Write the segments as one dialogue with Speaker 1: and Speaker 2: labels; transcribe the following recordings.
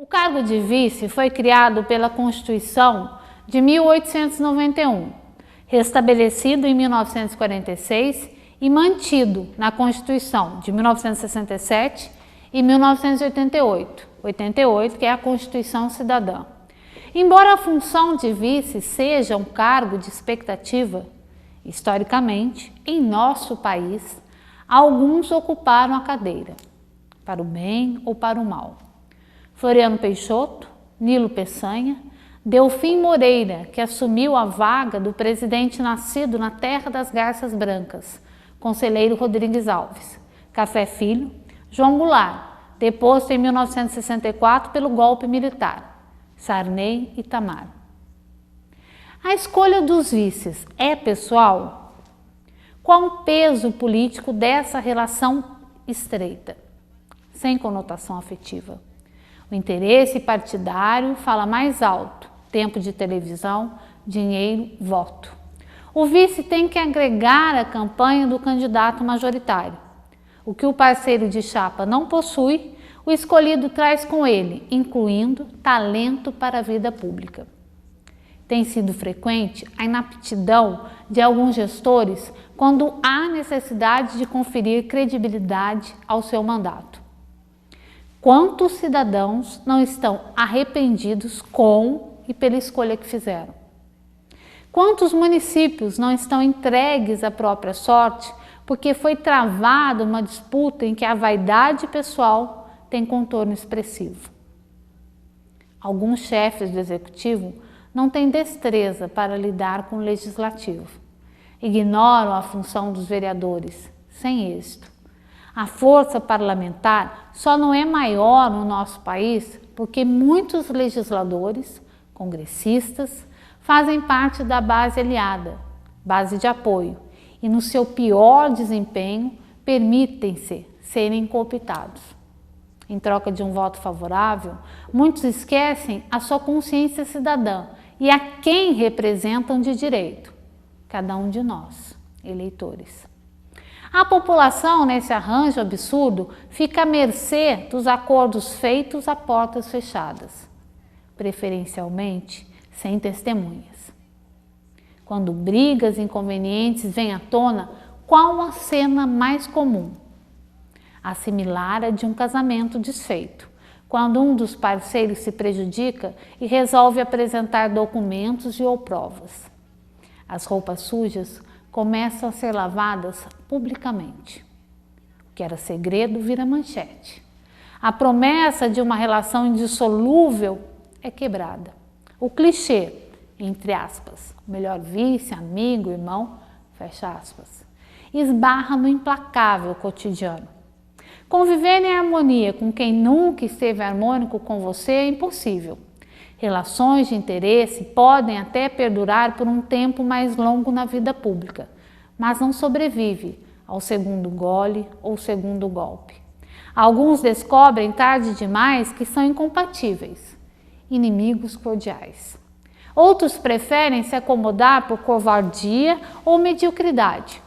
Speaker 1: cargo de vice foi criado pela Constituição de 1891, restabelecido em 1946 e mantido na Constituição de 1967 e 1988, que é a Constituição Cidadã. Embora a função de vice seja um cargo de expectativa, historicamente, em nosso país, alguns ocuparam a cadeira, para o bem ou para o mal. Floriano Peixoto, Nilo Peçanha, Delfim Moreira, que assumiu a vaga do presidente nascido na terra das garças brancas, Conselheiro Rodrigues Alves, Café Filho, João Goulart, deposto em 1964 pelo golpe militar, Sarney e Itamar. A escolha dos vices é pessoal? Qual o peso político dessa relação estreita, sem conotação afetiva? O interesse partidário fala mais alto, tempo de televisão, dinheiro, voto. O vice tem que agregar a campanha do candidato majoritário. O que o parceiro de chapa não possui, o escolhido traz com ele, incluindo talento para a vida pública. Tem sido frequente a inaptidão de alguns gestores quando há necessidade de conferir credibilidade ao seu mandato. Quantos cidadãos não estão arrependidos com e pela escolha que fizeram? Quantos municípios não estão entregues à própria sorte porque foi travada uma disputa em que a vaidade pessoal tem contorno expressivo? Alguns chefes do executivo não têm destreza para lidar com o legislativo. Ignoram a função dos vereadores, sem êxito. A força parlamentar só não é maior no nosso país porque muitos legisladores, congressistas, fazem parte da base aliada, base de apoio, e no seu pior desempenho permitem-se serem cooptados. Em troca de um voto favorável, muitos esquecem a sua consciência cidadã e a quem representam de direito, cada um de nós, eleitores. A população, nesse arranjo absurdo, fica à mercê dos acordos feitos a portas fechadas, preferencialmente sem testemunhas. Quando brigas inconvenientes vêm à tona, qual a cena mais comum? A similar à de um casamento desfeito, quando um dos parceiros se prejudica e resolve apresentar documentos e ou provas. As roupas sujas começam a ser lavadas publicamente. O que era segredo vira manchete. A promessa de uma relação indissolúvel é quebrada. O clichê, entre aspas, melhor vice, amigo, irmão, fecha aspas, esbarra no implacável cotidiano. Conviver em harmonia com quem nunca esteve harmônico com você é impossível. Relações de interesse podem até perdurar por um tempo mais longo na vida pública, mas não sobrevive ao segundo gole ou segundo golpe. Alguns descobrem tarde demais que são incompatíveis, inimigos cordiais. Outros preferem se acomodar por covardia ou mediocridade.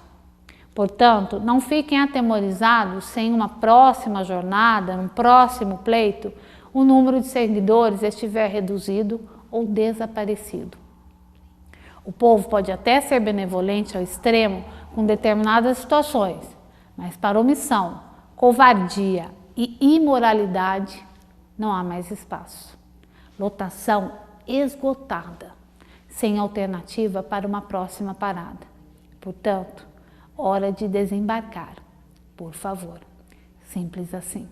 Speaker 1: Portanto, não fiquem atemorizados se em uma próxima jornada, num próximo pleito, o número de seguidores estiver reduzido ou desaparecido. O povo pode até ser benevolente ao extremo com determinadas situações, mas para omissão, covardia e imoralidade não há mais espaço. Lotação esgotada, sem alternativa para uma próxima parada. Portanto, hora de desembarcar, por favor. Simples assim.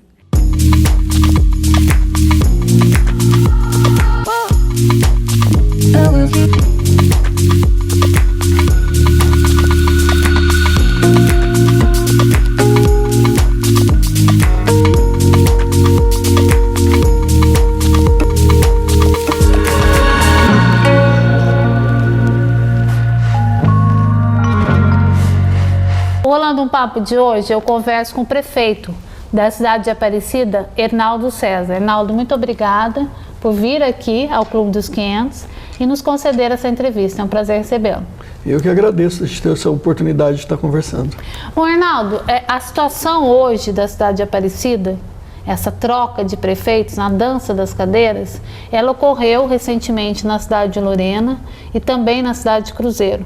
Speaker 1: Rolando um papo de hoje, eu converso com o prefeito da cidade de Aparecida, Hernaldo César. Hernaldo, muito obrigada por vir aqui ao Clube dos 500 e nos conceder essa entrevista. É um prazer recebê-lo.
Speaker 2: Eu que agradeço de ter essa oportunidade de estar conversando.
Speaker 1: Bom, Hernaldo, a situação hoje da cidade de Aparecida essa troca de prefeitos, na dança das cadeiras, ela ocorreu recentemente na cidade de Lorena e também na cidade de Cruzeiro.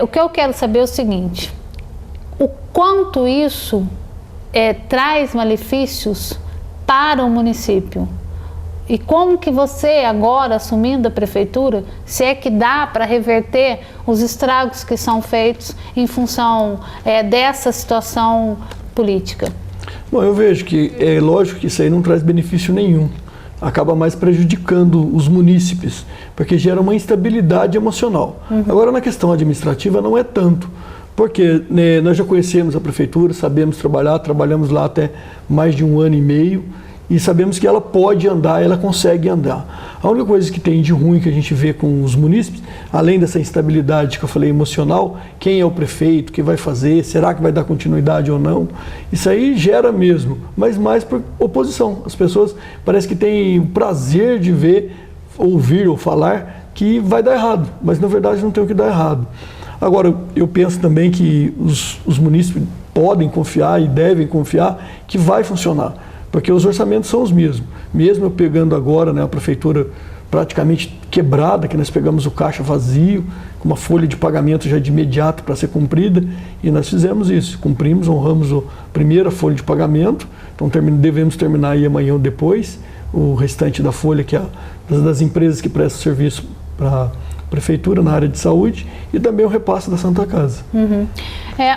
Speaker 1: O que eu quero saber é o seguinte: o quanto isso traz malefícios para o município? E como que você, agora assumindo a prefeitura, se é que dá para reverter os estragos que são feitos em função dessa situação política?
Speaker 2: Bom, eu vejo que é lógico que isso aí não traz benefício nenhum. Acaba mais prejudicando os munícipes, porque gera uma instabilidade emocional. Agora, na questão administrativa, não é tanto, porque nós já conhecemos a prefeitura, sabemos trabalhar, trabalhamos lá até mais de 1 ano e meio, e sabemos que ela pode andar, ela consegue andar. A única coisa que tem de ruim que a gente vê com os munícipes, além dessa instabilidade que eu falei emocional, quem é o prefeito, o que vai fazer, será que vai dar continuidade ou não, isso aí gera mesmo, mas mais por oposição. As pessoas parece que têm o prazer de ver, ouvir ou falar que vai dar errado, mas na verdade não tem o que dar errado. Agora, eu penso também que os munícipes podem confiar e devem confiar que vai funcionar, porque os orçamentos são os mesmos. Mesmo eu pegando agora, a prefeitura praticamente quebrada, que nós pegamos o caixa vazio, com uma folha de pagamento já de imediato para ser cumprida, e nós fizemos isso, cumprimos, honramos a primeira folha de pagamento, então devemos terminar aí amanhã ou depois, o restante da folha, que é das empresas que prestam serviço para a prefeitura na área de saúde, e também o repasse da Santa Casa.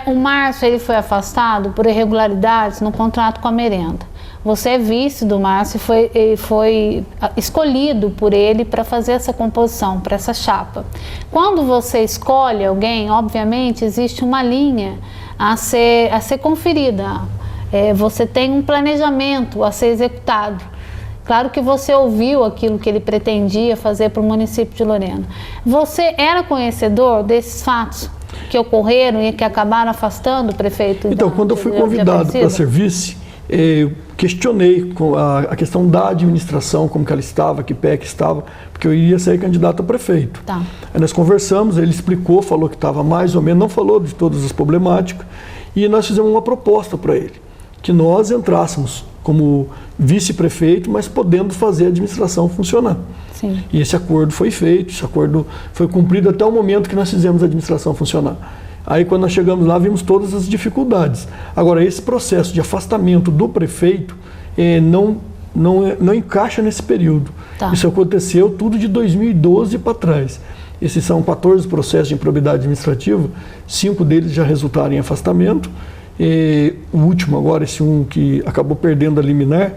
Speaker 1: O Márcio, ele foi afastado por irregularidades no contrato com a merenda. Você é vice do Márcio e foi escolhido por ele para fazer essa composição, para essa chapa. Quando você escolhe alguém, obviamente, existe uma linha a ser conferida. Você tem um planejamento a ser executado. Claro que você ouviu aquilo que ele pretendia fazer para o município de Lorena. Você era conhecedor desses fatos que ocorreram e que acabaram afastando o prefeito?
Speaker 2: Então, quando eu fui convidado para ser vice, eu questionei a questão da administração, como que ela estava, que pé que estava, porque eu iria ser candidato a prefeito.
Speaker 1: Tá.
Speaker 2: Aí nós conversamos, ele explicou, falou que estava mais ou menos, não falou de todas as problemáticas, e nós fizemos uma proposta para ele, que nós entrássemos como vice-prefeito, mas podendo fazer a administração funcionar.
Speaker 1: Sim.
Speaker 2: E esse acordo foi feito, esse acordo foi cumprido até o momento que nós fizemos a administração funcionar. Aí, quando nós chegamos lá, vimos todas as dificuldades. Agora, esse processo de afastamento do prefeito não encaixa nesse período.
Speaker 1: Tá.
Speaker 2: Isso aconteceu tudo de 2012 para trás. Esses são 14 processos de improbidade administrativa, 5 deles já resultaram em afastamento. O último agora, esse um que acabou perdendo a liminar,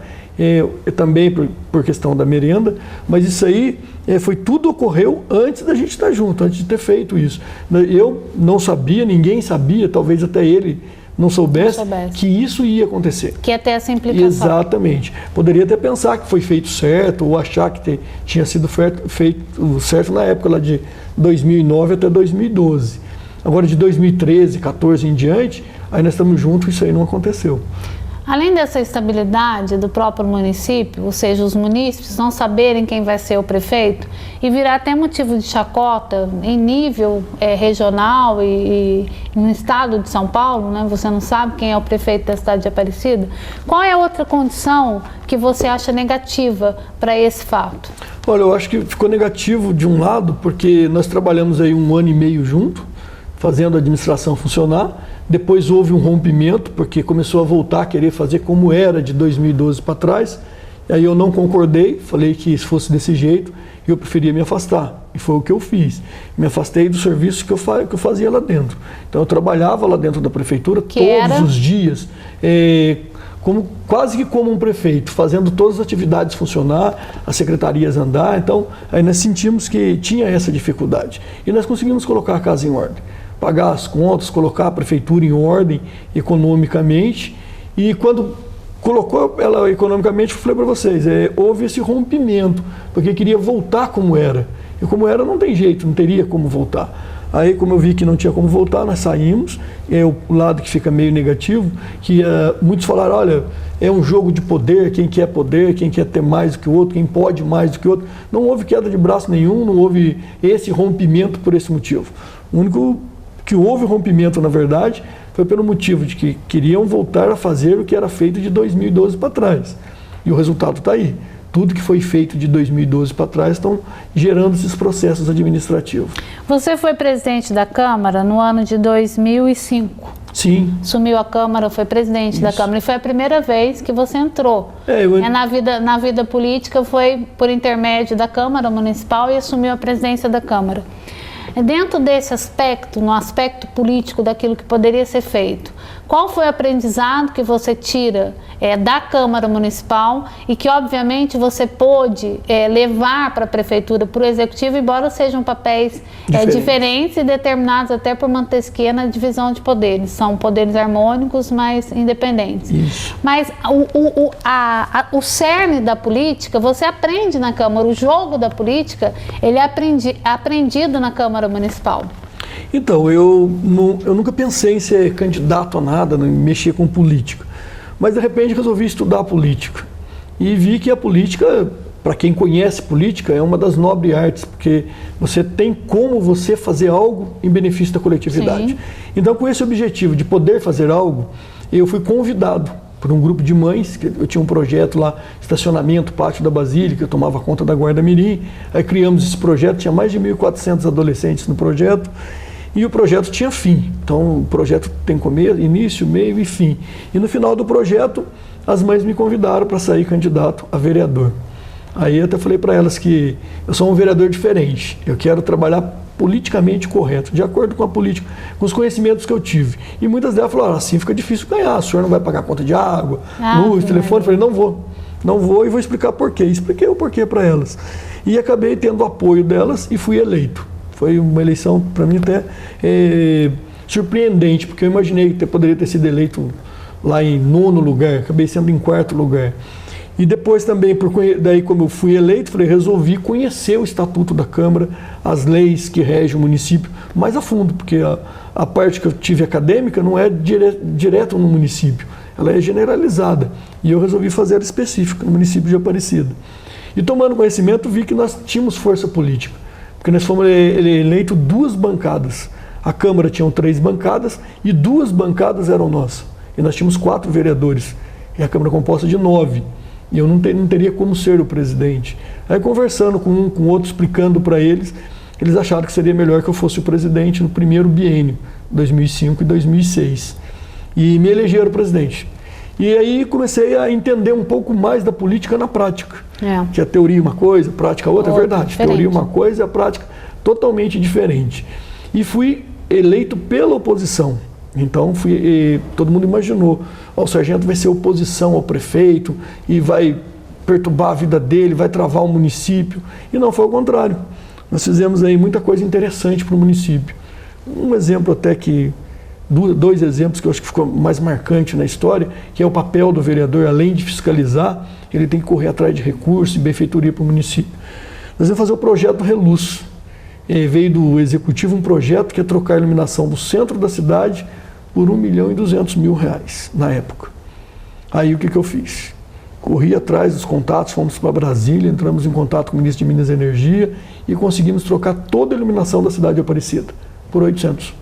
Speaker 2: também por questão da merenda, mas isso aí tudo ocorreu antes da gente estar junto, antes de ter feito isso. Eu não sabia, ninguém sabia, talvez até ele não soubesse que isso ia acontecer.
Speaker 1: Que ia ter essa implicação.
Speaker 2: Exatamente. Poderia até pensar que foi feito certo, ou achar que tinha sido feito certo na época lá de 2009 até 2012. Agora de 2013, 14 em diante, aí nós estamos juntos e isso aí não aconteceu.
Speaker 1: Além dessa estabilidade do próprio município, ou seja, os munícipes não saberem quem vai ser o prefeito, e virar até motivo de chacota em nível regional e no estado de São Paulo, né? Você não sabe quem é o prefeito da cidade de Aparecida. Qual é a outra condição que você acha negativa para esse fato?
Speaker 2: Olha, eu acho que ficou negativo de um lado, porque nós trabalhamos aí 1 ano e meio junto, fazendo a administração funcionar. Depois houve um rompimento, porque começou a voltar a querer fazer como era de 2012 para trás. E aí eu não concordei, falei que se fosse desse jeito, eu preferia me afastar. E foi o que eu fiz. Me afastei do serviço que eu fazia lá dentro. Então eu trabalhava lá dentro da prefeitura todos os dias, quase que como um prefeito, fazendo todas as atividades funcionar, as secretarias andar. Então aí nós sentimos que tinha essa dificuldade. E nós conseguimos colocar a casa em ordem. Pagar as contas, colocar a prefeitura em ordem economicamente, e quando colocou ela economicamente, eu falei para vocês, houve esse rompimento, porque queria voltar como era, e como era não tem jeito, não teria como voltar. Aí, como eu vi que não tinha como voltar, nós saímos. O lado que fica meio negativo, que muitos falaram, olha, é um jogo de poder, quem quer ter mais do que o outro, quem pode mais do que o outro. Não houve queda de braço nenhum, não houve esse rompimento por esse motivo. O único que houve rompimento, na verdade, foi pelo motivo de que queriam voltar a fazer o que era feito de 2012 para trás. E o resultado está aí. Tudo que foi feito de 2012 para trás estão gerando esses processos administrativos.
Speaker 1: Você foi presidente da Câmara no ano de 2005.
Speaker 2: Sim.
Speaker 1: Assumiu a Câmara, foi presidente da Câmara. E foi a primeira vez que você entrou. Na vida política foi por intermédio da Câmara Municipal e assumiu a presidência da Câmara. Dentro desse aspecto, no aspecto político daquilo que poderia ser feito, qual foi o aprendizado que você tira da Câmara Municipal e que, obviamente, você pôde levar para a Prefeitura, para o Executivo, embora sejam papéis diferentes e determinados até por Montesquieu na divisão de poderes. São poderes harmônicos, mas independentes.
Speaker 2: Isso.
Speaker 1: Mas o cerne da política, você aprende na Câmara. O jogo da política, ele é aprendido na Câmara Municipal.
Speaker 2: Então, eu nunca pensei em ser candidato a nada, em mexer com política. Mas, de repente, resolvi estudar política. E vi que a política, para quem conhece política, é uma das nobres artes, porque você tem como você fazer algo em benefício da coletividade. Sim. Então, com esse objetivo de poder fazer algo, eu fui convidado por um grupo de mães, que eu tinha um projeto lá, estacionamento, pátio da Basílica, eu tomava conta da Guarda Mirim, aí criamos esse projeto, tinha mais de 1.400 adolescentes no projeto, e o projeto tinha fim. Então, o projeto tem começo, início, meio e fim. E no final do projeto, as mães me convidaram para sair candidato a vereador. Aí eu até falei para elas que eu sou um vereador diferente, eu quero trabalhar politicamente correto, de acordo com a política, com os conhecimentos que eu tive. E muitas delas falaram, assim fica difícil ganhar, o senhor não vai pagar conta de água, luz, telefone. Eu falei, não vou e vou explicar por quê. Expliquei o porquê para elas. E acabei tendo o apoio delas e fui eleito. Foi uma eleição, para mim, até surpreendente, porque eu imaginei que poderia ter sido eleito lá em 9º lugar, acabei sendo em 4º lugar. E depois também, daí como eu fui eleito, resolvi conhecer o Estatuto da Câmara, as leis que regem o município mais a fundo, porque a parte que eu tive acadêmica não é direto no município, ela é generalizada. E eu resolvi fazer ela específica no município de Aparecida. E tomando conhecimento, vi que nós tínhamos força política. Porque nós fomos eleitos 2 bancadas. A Câmara tinha 3 bancadas e 2 bancadas eram nossas. E nós tínhamos 4 vereadores. E a Câmara composta de 9. E eu não teria como ser o presidente. Aí conversando com um, com outro, explicando para eles, eles acharam que seria melhor que eu fosse o presidente no primeiro biênio, 2005 e 2006. E me elegeram presidente. E aí comecei a entender um pouco mais da política na prática. Que a teoria é uma coisa, a prática é outra, é verdade. Diferente. Teoria é uma coisa e a prática totalmente diferente. E fui eleito pela oposição. Então, todo mundo imaginou, o sargento vai ser oposição ao prefeito e vai perturbar a vida dele, vai travar o município. E não, foi ao contrário. Nós fizemos aí muita coisa interessante para o município. Um exemplo até que... 2 exemplos que eu acho que ficou mais marcante na história, que é o papel do vereador, além de fiscalizar, ele tem que correr atrás de recursos e benfeitoria para o município. Nós vamos fazer o projeto Reluz. Veio do Executivo um projeto que é trocar a iluminação do centro da cidade por R$1.200.000 na época. Aí o que eu fiz? Corri atrás dos contatos, fomos para Brasília, entramos em contato com o ministro de Minas e Energia e conseguimos trocar toda a iluminação da cidade de Aparecida por 800.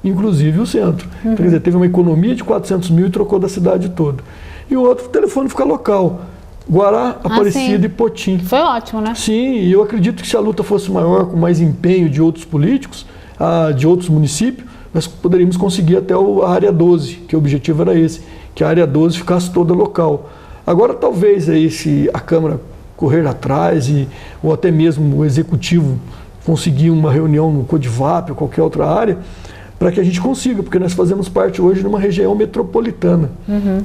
Speaker 2: Inclusive o centro. Quer dizer, teve uma economia de 400 mil e trocou da cidade toda. E o outro, o telefone fica local. Guará, Aparecida e Potim.
Speaker 1: Foi ótimo, né?
Speaker 2: Sim, e eu acredito que se a luta fosse maior, com mais empenho de outros políticos, de outros municípios, nós poderíamos conseguir até a área 12, que o objetivo era esse, que a área 12 ficasse toda local. Agora, talvez aí, se a Câmara correr atrás, ou até mesmo o Executivo conseguir uma reunião no Codivap ou qualquer outra área, para que a gente consiga, porque nós fazemos parte hoje de uma região metropolitana.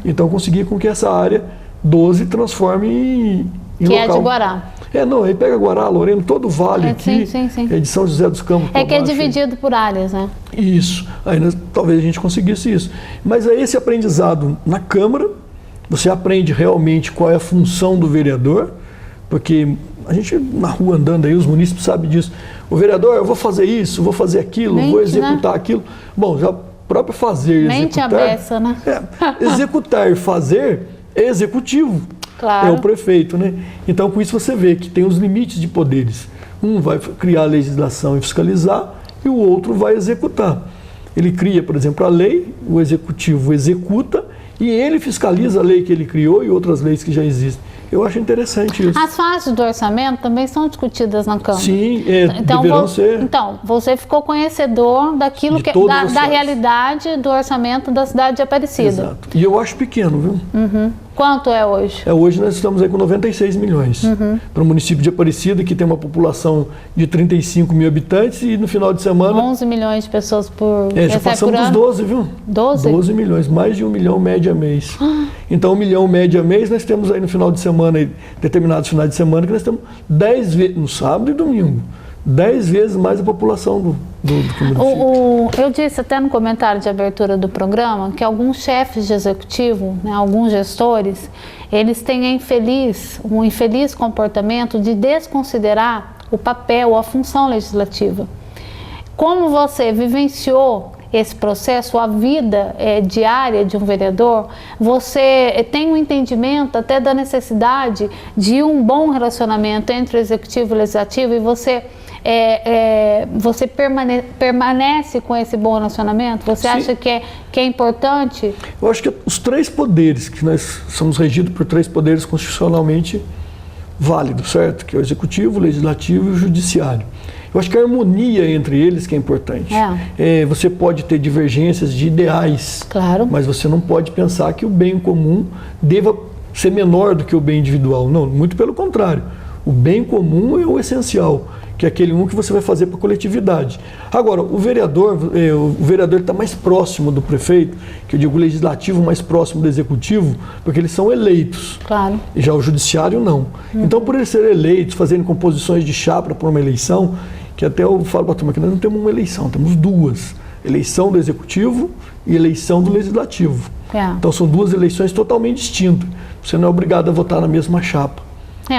Speaker 2: Então, conseguir com que essa área 12 transforme em local.
Speaker 1: É de Guará.
Speaker 2: Não, aí pega Guará, Lorena, todo o vale aqui,
Speaker 1: sim.
Speaker 2: É de São José dos Campos.
Speaker 1: Que é dividido por áreas, né?
Speaker 2: Isso, aí talvez a gente conseguisse isso. Mas aí esse aprendizado na Câmara, você aprende realmente qual é a função do vereador, porque a gente na rua andando aí, os munícipes sabem disso. O vereador, eu vou fazer isso, vou fazer aquilo, vou executar aquilo. Bom, já próprio fazer,
Speaker 1: mente
Speaker 2: executar...
Speaker 1: Mente a beça, né?
Speaker 2: Executar e fazer é executivo.
Speaker 1: Claro.
Speaker 2: É o prefeito, né? Então, com isso você vê que tem os limites de poderes. Um vai criar a legislação e fiscalizar e o outro vai executar. Ele cria, por exemplo, a lei, o executivo executa e ele fiscaliza a lei que ele criou e outras leis que já existem. Eu acho interessante isso.
Speaker 1: As fases do orçamento também são discutidas na Câmara.
Speaker 2: Sim, deverão ser.
Speaker 1: Então, você ficou conhecedor daquilo da realidade do orçamento da cidade de Aparecida.
Speaker 2: Exato. E eu acho pequeno, viu?
Speaker 1: Uhum. Quanto é hoje?
Speaker 2: Hoje nós estamos aí com 96 milhões. Para o município de Aparecida, que tem uma população de 35 mil habitantes, e no final de semana...
Speaker 1: 11 milhões de pessoas por...
Speaker 2: já passamos dos 12, viu?
Speaker 1: 12?
Speaker 2: 12 milhões, mais de 1 milhão média mês. Então, 1 milhão média mês, nós temos aí no final de semana, determinados finais de semana, que nós temos 10 vezes, no sábado e domingo, 10 vezes mais a população do município.
Speaker 1: Eu disse até no comentário de abertura do programa que alguns chefes de executivo, né, alguns gestores, eles têm um infeliz comportamento de desconsiderar o papel, a função legislativa. Como você vivenciou esse processo, a vida diária de um vereador, você tem um entendimento até da necessidade de um bom relacionamento entre o executivo e o legislativo, e você permanece com esse bom relacionamento? Você acha que é importante?
Speaker 2: Eu acho que os 3 poderes, que nós somos regidos por 3 poderes constitucionalmente válidos, certo? Que é o executivo, o legislativo e o judiciário. Eu acho que a harmonia entre eles que é importante. Você pode ter divergências de ideais,
Speaker 1: claro,
Speaker 2: mas você não pode pensar que o bem comum deva ser menor do que o bem individual. Não, muito pelo contrário. O bem comum é o essencial, que é aquele que você vai fazer para a coletividade. Agora, o vereador está mais próximo do prefeito, que eu digo o legislativo mais próximo do executivo, porque eles são eleitos.
Speaker 1: Claro.
Speaker 2: E já o judiciário não. Então, por eles serem eleitos, fazendo composições de chapa para uma eleição, que até eu falo para a turma que nós não temos uma eleição, temos 2. Eleição do executivo e eleição do legislativo. Então, são 2 eleições totalmente distintas. Você não é obrigado a votar na mesma chapa.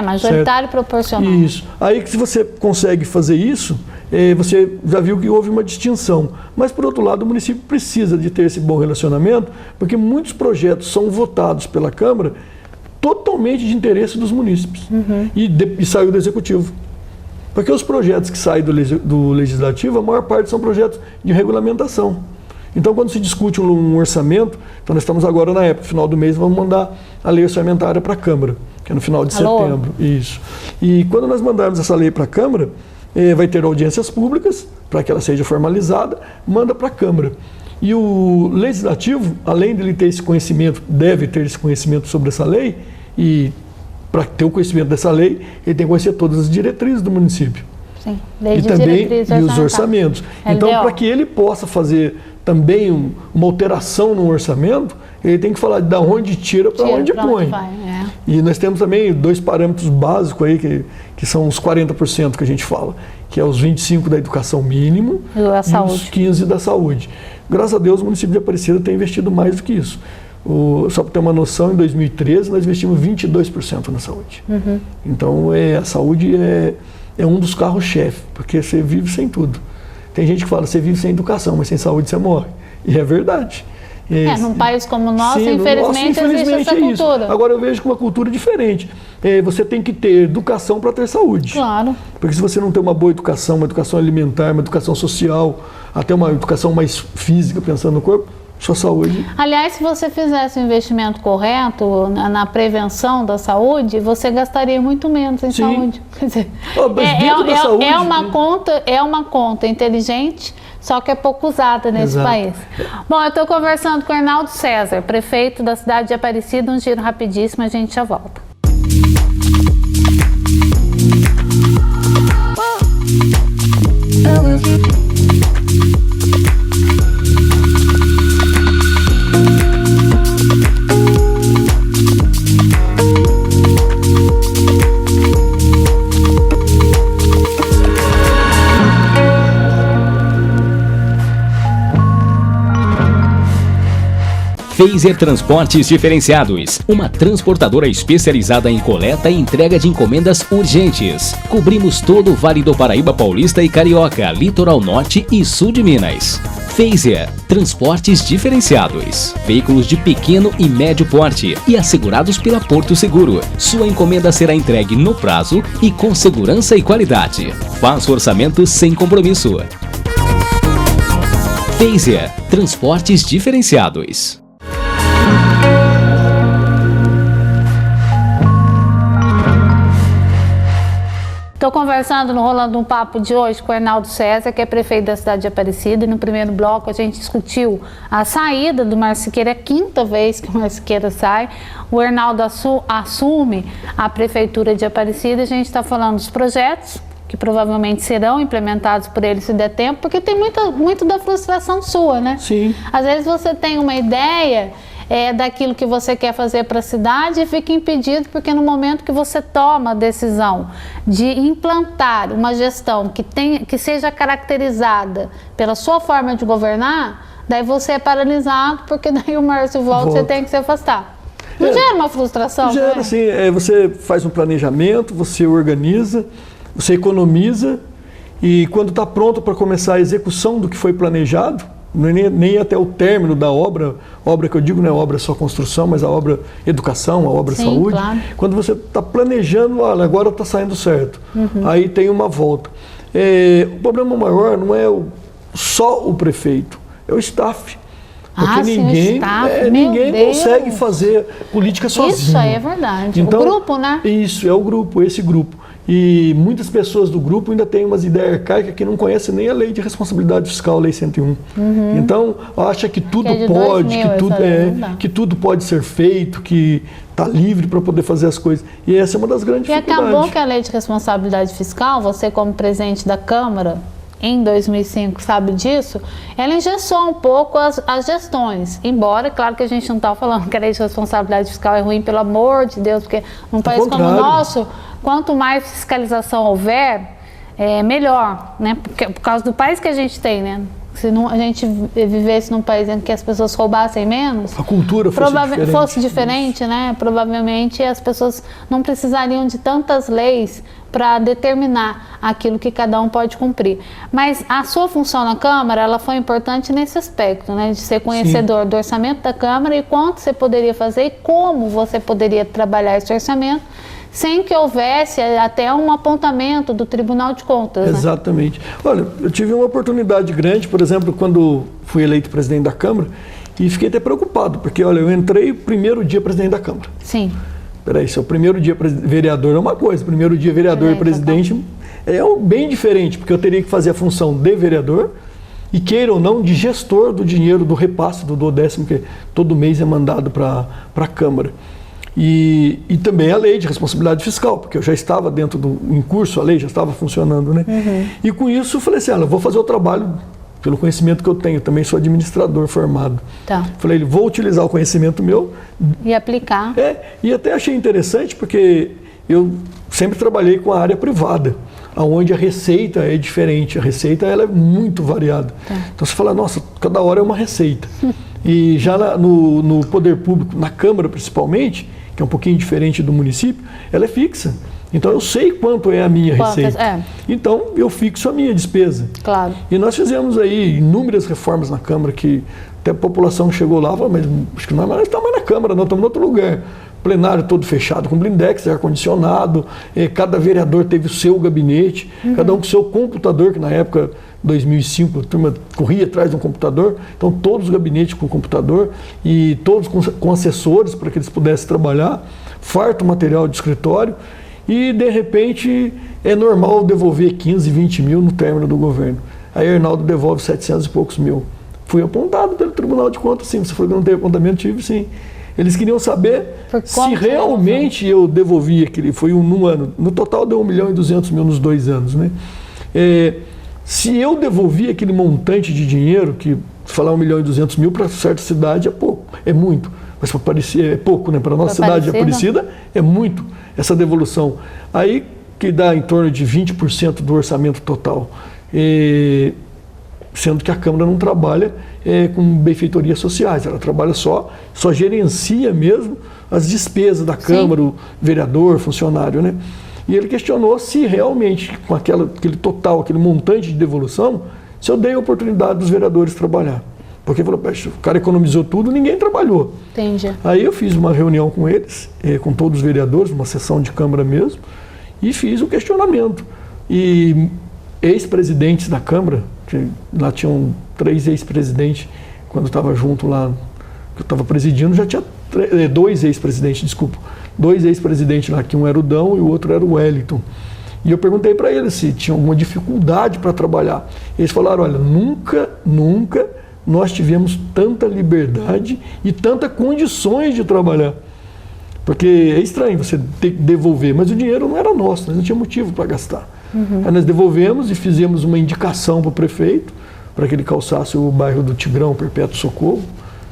Speaker 1: Majoritário e proporcional.
Speaker 2: Isso. Aí que se você consegue fazer isso, você já viu que houve uma distinção. Mas, por outro lado, o município precisa de ter esse bom relacionamento, porque muitos projetos são votados pela Câmara totalmente de interesse dos munícipes. E saiu do Executivo. Porque os projetos que saem do Legislativo, a maior parte são projetos de regulamentação. Então, quando se discute um orçamento, então nós estamos agora na época, final do mês, vamos mandar a lei orçamentária para a Câmara, que é no final de setembro. Isso. E quando nós mandarmos essa lei para a Câmara, vai ter audiências públicas, para que ela seja formalizada, manda para a Câmara. E o Legislativo, além de ele ter esse conhecimento, deve ter esse conhecimento sobre essa lei, e para ter o conhecimento dessa lei, ele tem que conhecer todas as diretrizes do município.
Speaker 1: Sim, lei
Speaker 2: e
Speaker 1: de
Speaker 2: também os orçamentos. Então, para que ele possa fazer também uma alteração no orçamento, ele tem que falar de onde tira para onde põe. E nós temos também 2 parâmetros básicos aí, que são os 40% que a gente fala, que é os 25% da educação mínimo e os 15% da saúde. Graças a Deus, o município de Aparecida tem investido mais do que isso. Só para ter uma noção, em 2013 nós investimos 22% na saúde. Então, a saúde é um dos carros-chefe, porque você vive sem tudo. Tem gente que fala, você vive sem educação, mas sem saúde você morre. E é verdade.
Speaker 1: Num país como o nosso, infelizmente existe essa cultura.
Speaker 2: Isso. Agora eu vejo com uma cultura diferente. Você tem que ter educação para ter saúde.
Speaker 1: Claro.
Speaker 2: Porque se você não tem uma boa educação, uma educação alimentar, uma educação social, até uma educação mais física, pensando no corpo, sua saúde...
Speaker 1: Aliás, se você fizesse o investimento correto na prevenção da saúde, você gastaria muito menos em saúde. Quer dizer,
Speaker 2: saúde,
Speaker 1: é uma conta inteligente, só que é pouco usada nesse país. Bom, eu estou conversando com o Arnaldo César, prefeito da cidade de Aparecida. Um giro rapidíssimo, a gente já volta.
Speaker 3: Fazer Transportes Diferenciados, uma transportadora especializada em coleta e entrega de encomendas urgentes. Cobrimos todo o Vale do Paraíba Paulista e Carioca, Litoral Norte e Sul de Minas. Fazer Transportes Diferenciados, veículos de pequeno e médio porte e assegurados pela Porto Seguro. Sua encomenda será entregue no prazo e com segurança e qualidade. Faça o orçamento sem compromisso. Phaser, transportes diferenciados.
Speaker 1: Estou conversando no Rolando um Papo de hoje com o Hernaldo César, que é prefeito da cidade de Aparecida, e no primeiro bloco a gente discutiu a saída do Márcio Siqueira, é a quinta vez que o Márcio Siqueira sai, o Hernaldo assume a prefeitura de Aparecida, a gente está falando dos projetos, que provavelmente serão implementados por ele se der tempo, porque tem muito da frustração sua, né?
Speaker 2: Sim.
Speaker 1: Às vezes você tem uma ideia daquilo que você quer fazer para a cidade e fica impedido porque no momento que você toma a decisão de implantar uma gestão que seja caracterizada pela sua forma de governar, daí você é paralisado porque daí o Márcio volta e você tem que se afastar. Não gera uma frustração?
Speaker 2: Gera,
Speaker 1: né?
Speaker 2: sim. Você faz um planejamento, você organiza, você economiza e quando está pronto para começar a execução do que foi planejado, nem até o término da obra que eu digo não é obra só construção, mas a obra educação, a obra saúde, claro. Quando você está planejando, olha, agora está saindo certo, aí tem uma volta. O problema maior não é só o prefeito, é o staff. Porque ninguém consegue fazer política sozinho.
Speaker 1: Isso aí é verdade.
Speaker 2: Então,
Speaker 1: o grupo, né?
Speaker 2: Isso, é o grupo, esse grupo. E muitas pessoas do grupo ainda têm umas ideias arcaicas que não conhecem nem a lei de responsabilidade fiscal, a lei 101. Então, acha que tudo pode, que tudo pode ser feito, que está livre para poder fazer as coisas. E essa é uma das grandes dificuldades.
Speaker 1: E acabou que a lei de responsabilidade fiscal, você como presidente da Câmara, em 2005, sabe disso, ela engessou um pouco as gestões, embora, claro que a gente não está falando que a lei de responsabilidade fiscal é ruim, pelo amor de Deus, porque num país como o nosso, quanto mais fiscalização houver, melhor, né? Porque, por causa do país que a gente tem, né? Se a gente vivesse num país em que as pessoas roubassem menos,
Speaker 2: a cultura
Speaker 1: fosse diferente, né? Provavelmente as pessoas não precisariam de tantas leis para determinar aquilo que cada um pode cumprir. Mas a sua função na Câmara, ela foi importante nesse aspecto, né? De ser conhecedor do orçamento da Câmara e quanto você poderia fazer e como você poderia trabalhar esse orçamento sem que houvesse até um apontamento do Tribunal de Contas.
Speaker 2: Exatamente. Né? Olha, eu tive uma oportunidade grande, por exemplo, quando fui eleito presidente da Câmara, e fiquei até preocupado, porque, olha, eu entrei primeiro dia presidente da Câmara.
Speaker 1: Sim.
Speaker 2: Peraí, se é o primeiro dia vereador é uma coisa, primeiro dia vereador e presidente é bem diferente, porque eu teria que fazer a função de vereador e, queira ou não, de gestor do dinheiro, do repasse do 10º, que todo mês é mandado para a Câmara. E também a lei de responsabilidade fiscal, porque eu já estava em curso, a lei já estava funcionando, né? E com isso eu falei assim, eu vou fazer o trabalho pelo conhecimento que eu tenho, também sou administrador formado.
Speaker 1: Tá.
Speaker 2: Falei, vou utilizar o conhecimento meu.
Speaker 1: E aplicar.
Speaker 2: E até achei interessante, porque eu sempre trabalhei com a área privada, onde a receita é diferente, a receita ela é muito variada. Tá. Então você fala, nossa, cada hora é uma receita. E já no poder público, na Câmara principalmente, que é um pouquinho diferente do município, ela é fixa. Então eu sei quanto é a minha receita. Então eu fixo a minha despesa.
Speaker 1: Claro.
Speaker 2: E nós fizemos aí inúmeras reformas na Câmara que até a população chegou lá e falou, mas acho que nós não estamos mais na Câmara, nós estamos em outro lugar. Plenário todo fechado, com blindex, ar-condicionado, cada vereador teve o seu gabinete, cada um com o seu computador, que na época, 2005, a turma corria atrás de um computador, então todos os gabinetes com computador e todos com assessores para que eles pudessem trabalhar, farto material de escritório, e de repente é normal devolver 15, 20 mil no término do governo. Aí Hernaldo devolve 700 e poucos mil. Fui apontado pelo Tribunal de Contas, sim. Você falou que não teve apontamento, tive sim. Eles queriam saber se realmente eu devolvi aquele, foi num ano, no total deu 1.200.000 nos 2 anos, né? Se eu devolvi aquele montante de dinheiro, que falar 1.200.000 para certa cidade é pouco, é muito, mas para Aparecida é pouco, né? Para a nossa cidade de Aparecida é muito essa devolução. Aí que dá em torno de 20% do orçamento total, sendo que a Câmara não trabalha com benfeitorias sociais, ela trabalha só gerencia mesmo as despesas da Câmara, o vereador, funcionário, né? E ele questionou se realmente, com aquele total, aquele montante de devolução, se eu dei a oportunidade dos vereadores trabalhar. Porque falou, o cara economizou tudo, ninguém trabalhou.
Speaker 1: Entendi.
Speaker 2: Aí eu fiz uma reunião com eles, com todos os vereadores, uma sessão de Câmara mesmo, e fiz o questionamento. E ex-presidentes da Câmara, Lá tinham 3 ex-presidentes, quando eu estava junto lá, que eu estava presidindo, já tinha 2 ex-presidentes, desculpa. 2 ex-presidentes lá, que um era o Dão e o outro era o Wellington. E eu perguntei para eles se tinha alguma dificuldade para trabalhar. Eles falaram, olha, nunca nós tivemos tanta liberdade e tantas condições de trabalhar. Porque é estranho você ter que devolver, mas o dinheiro não era nosso, nós não tínhamos motivo para gastar. Aí nós devolvemos e fizemos uma indicação para o prefeito, para que ele calçasse o bairro do Tigrão, Perpétuo Socorro,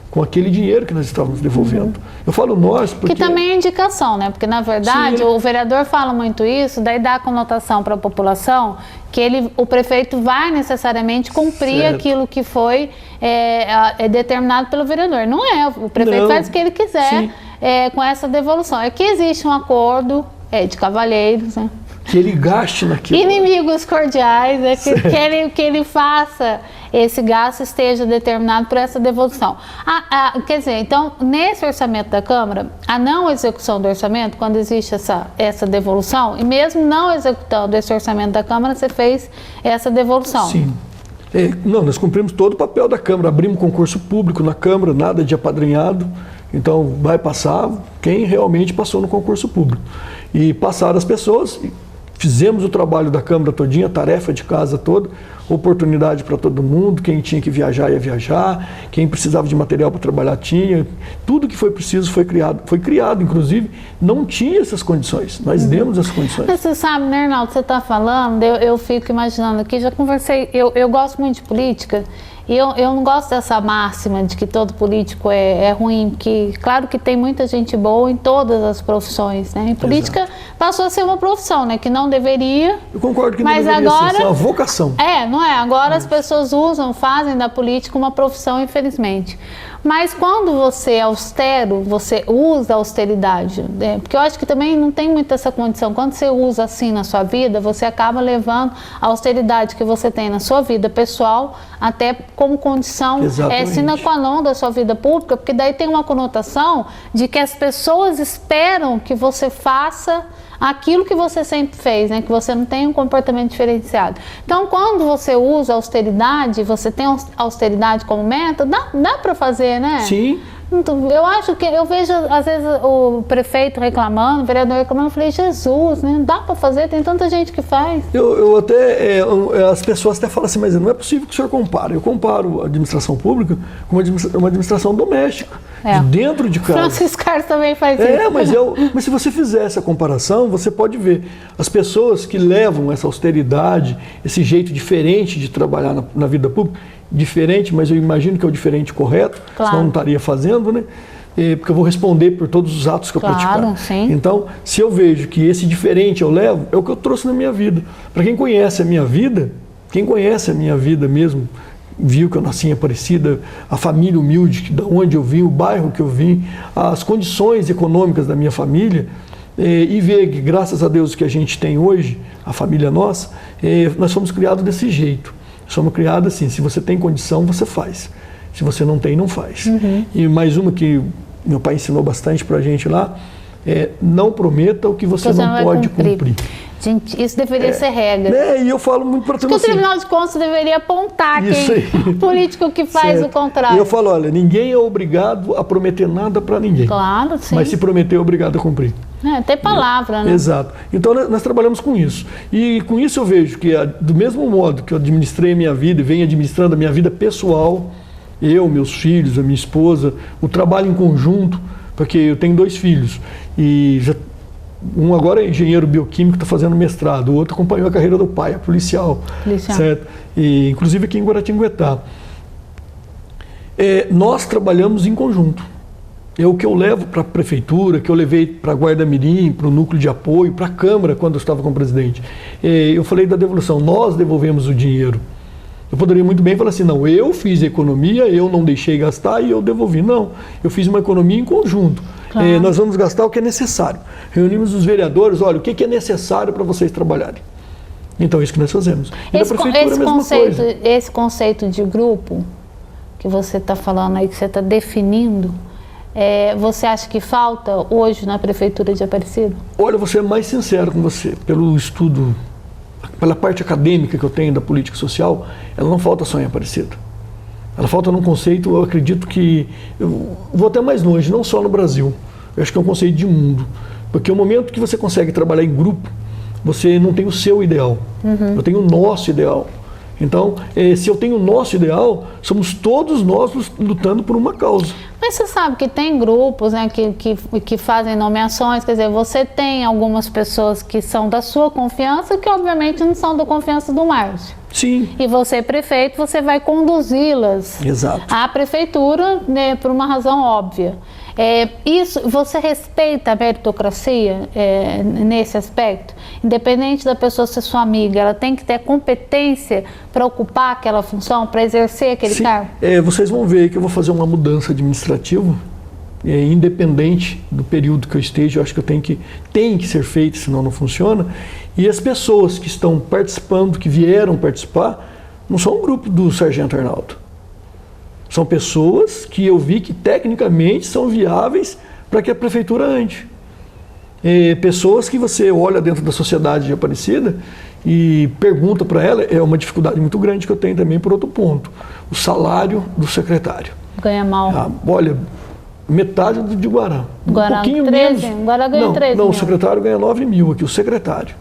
Speaker 2: com aquele dinheiro que nós estávamos devolvendo. Eu falo nós porque...
Speaker 1: Que também é indicação, né? Porque, na verdade, o vereador fala muito isso, daí dá a conotação para a população que o prefeito vai necessariamente cumprir aquilo que foi determinado pelo vereador. Não é, o prefeito faz o que ele quiser com essa devolução. É que existe um acordo de cavalheiros, né?
Speaker 2: Que ele gaste naquilo.
Speaker 1: Inimigos cordiais, que ele faça esse gasto, esteja determinado por essa devolução. Quer dizer, então, nesse orçamento da Câmara, a não execução do orçamento, quando existe essa devolução, e mesmo não executando esse orçamento da Câmara, você fez essa devolução.
Speaker 2: Sim. Não, nós cumprimos todo o papel da Câmara, abrimos concurso público na Câmara, nada de apadrinhado, então vai passar quem realmente passou no concurso público. E passaram as pessoas... Fizemos o trabalho da Câmara todinha, tarefa de casa toda, oportunidade para todo mundo, quem tinha que viajar ia viajar, quem precisava de material para trabalhar tinha, tudo que foi preciso foi criado, inclusive não tinha essas condições, nós demos as condições.
Speaker 1: Mas você sabe, né, Arnaldo, você está falando, eu fico imaginando aqui, já conversei, eu gosto muito de política, e eu não gosto dessa máxima de que todo político é ruim, porque claro que tem muita gente boa em todas as profissões, né? Em política passou a ser uma profissão, né? Que não deveria.
Speaker 2: Eu concordo que
Speaker 1: mas
Speaker 2: não deveria
Speaker 1: agora,
Speaker 2: ser uma vocação.
Speaker 1: Não é? Agora as pessoas fazem da política uma profissão, infelizmente. Mas quando você é austero, você usa a austeridade, né? Porque eu acho que também não tem muito essa condição. Quando você usa assim na sua vida, você acaba levando a austeridade que você tem na sua vida pessoal até como condição sine qua non da sua vida pública, porque daí tem uma conotação de que as pessoas esperam que você faça aquilo que você sempre fez, né? Que você não tem um comportamento diferenciado. Então, quando você usa austeridade, você tem austeridade como meta, dá para fazer, né?
Speaker 2: Sim.
Speaker 1: Então, eu vejo às vezes o prefeito reclamando, o vereador reclamando, eu falei, Jesus, né? Dá para fazer, tem tanta gente que faz.
Speaker 2: Eu até, as pessoas até falam assim, mas não é possível que o senhor compare. Eu comparo a administração pública com uma administração doméstica, de dentro de casa.
Speaker 1: Francisco Carlos também faz isso.
Speaker 2: Mas se você fizer essa comparação, você pode ver as pessoas que levam essa austeridade, esse jeito diferente de trabalhar na vida pública, diferente, mas eu imagino que é o diferente correto, senão não estaria fazendo, né? Porque eu vou responder por todos os atos que eu praticar.
Speaker 1: Sim.
Speaker 2: Então, se eu vejo que esse diferente eu levo, é o que eu trouxe na minha vida. Para quem conhece a minha vida mesmo, viu que eu nasci em Aparecida, a família humilde, da onde eu vim, o bairro que eu vim, as condições econômicas da minha família, e ver que, graças a Deus, o que a gente tem hoje, a família nossa, nós fomos criados desse jeito. Somos criados assim, se você tem condição, você faz. Se você não tem, não faz. E mais uma que meu pai ensinou bastante pra gente lá, não prometa o que você não pode cumprir.
Speaker 1: Gente, isso deveria ser regra.
Speaker 2: E eu falo muito para todo mundo.
Speaker 1: Porque o Tribunal de Contas deveria apontar quem político que faz o contrário.
Speaker 2: E eu falo, olha, ninguém é obrigado a prometer nada para ninguém.
Speaker 1: Claro, sim.
Speaker 2: Mas se prometer, é obrigado a cumprir.
Speaker 1: Tem palavra, né?
Speaker 2: Exato. Então nós trabalhamos com isso. E com isso eu vejo que, do mesmo modo que eu administrei a minha vida e venho administrando a minha vida pessoal, eu, meus filhos, a minha esposa, o trabalho em conjunto, porque eu tenho 2 filhos. E um agora é engenheiro bioquímico, está fazendo mestrado, o outro acompanhou a carreira do pai, é policial. Certo? E, inclusive aqui em Guaratinguetá. Nós trabalhamos em conjunto. É o que eu levo para a prefeitura, que eu levei para a Guarda-Mirim, para o núcleo de apoio, para a Câmara, quando eu estava como presidente. Eu falei da devolução, nós devolvemos o dinheiro. Eu poderia muito bem falar assim, não, eu fiz economia, eu não deixei gastar e eu devolvi. Não, eu fiz uma economia em conjunto. Claro. Nós vamos gastar o que é necessário. Reunimos os vereadores, olha, o que é necessário para vocês trabalharem. Então, é isso que nós fazemos. E
Speaker 1: esse conceito de grupo que você está falando aí, que você está definindo, você acha que falta hoje na Prefeitura de Aparecida?
Speaker 2: Olha, vou ser mais sincero com você, pelo estudo pela parte acadêmica que eu tenho da política social, ela não falta só em Aparecida. Ela falta num conceito, eu acredito que, eu vou até mais longe, não só no Brasil, eu acho que é um conceito de mundo. Porque o momento que você consegue trabalhar em grupo, você não tem o seu ideal, eu tenho o nosso ideal. Então, se eu tenho o nosso ideal, somos todos nós lutando por uma causa.
Speaker 1: Mas você sabe que tem grupos, né, que fazem nomeações, quer dizer, você tem algumas pessoas que são da sua confiança, que obviamente não são da confiança do Márcio.
Speaker 2: Sim.
Speaker 1: E você, prefeito, você vai conduzi-las à prefeitura, né, por uma razão óbvia. Isso, você respeita a meritocracia nesse aspecto? Independente da pessoa ser sua amiga, ela tem que ter competência para ocupar aquela função, para exercer aquele cargo?
Speaker 2: Vocês vão ver que eu vou fazer uma mudança administrativa, independente do período que eu esteja, eu acho que tem que ser feito, senão não funciona. E as pessoas que estão participando, que vieram participar, não são um grupo do Sargento Arnaldo. São pessoas que eu vi que tecnicamente são viáveis para que a prefeitura ande. Pessoas que você olha dentro da sociedade de Aparecida e pergunta para ela, é uma dificuldade muito grande que eu tenho também por outro ponto, o salário do secretário.
Speaker 1: Ganha mal.
Speaker 2: Olha, metade do de Guará.
Speaker 1: Guará,
Speaker 2: um pouquinho
Speaker 1: 13,
Speaker 2: menos.
Speaker 1: Guará ganha 13
Speaker 2: Não,
Speaker 1: mil.
Speaker 2: o secretário ganha 9 mil aqui, o secretário.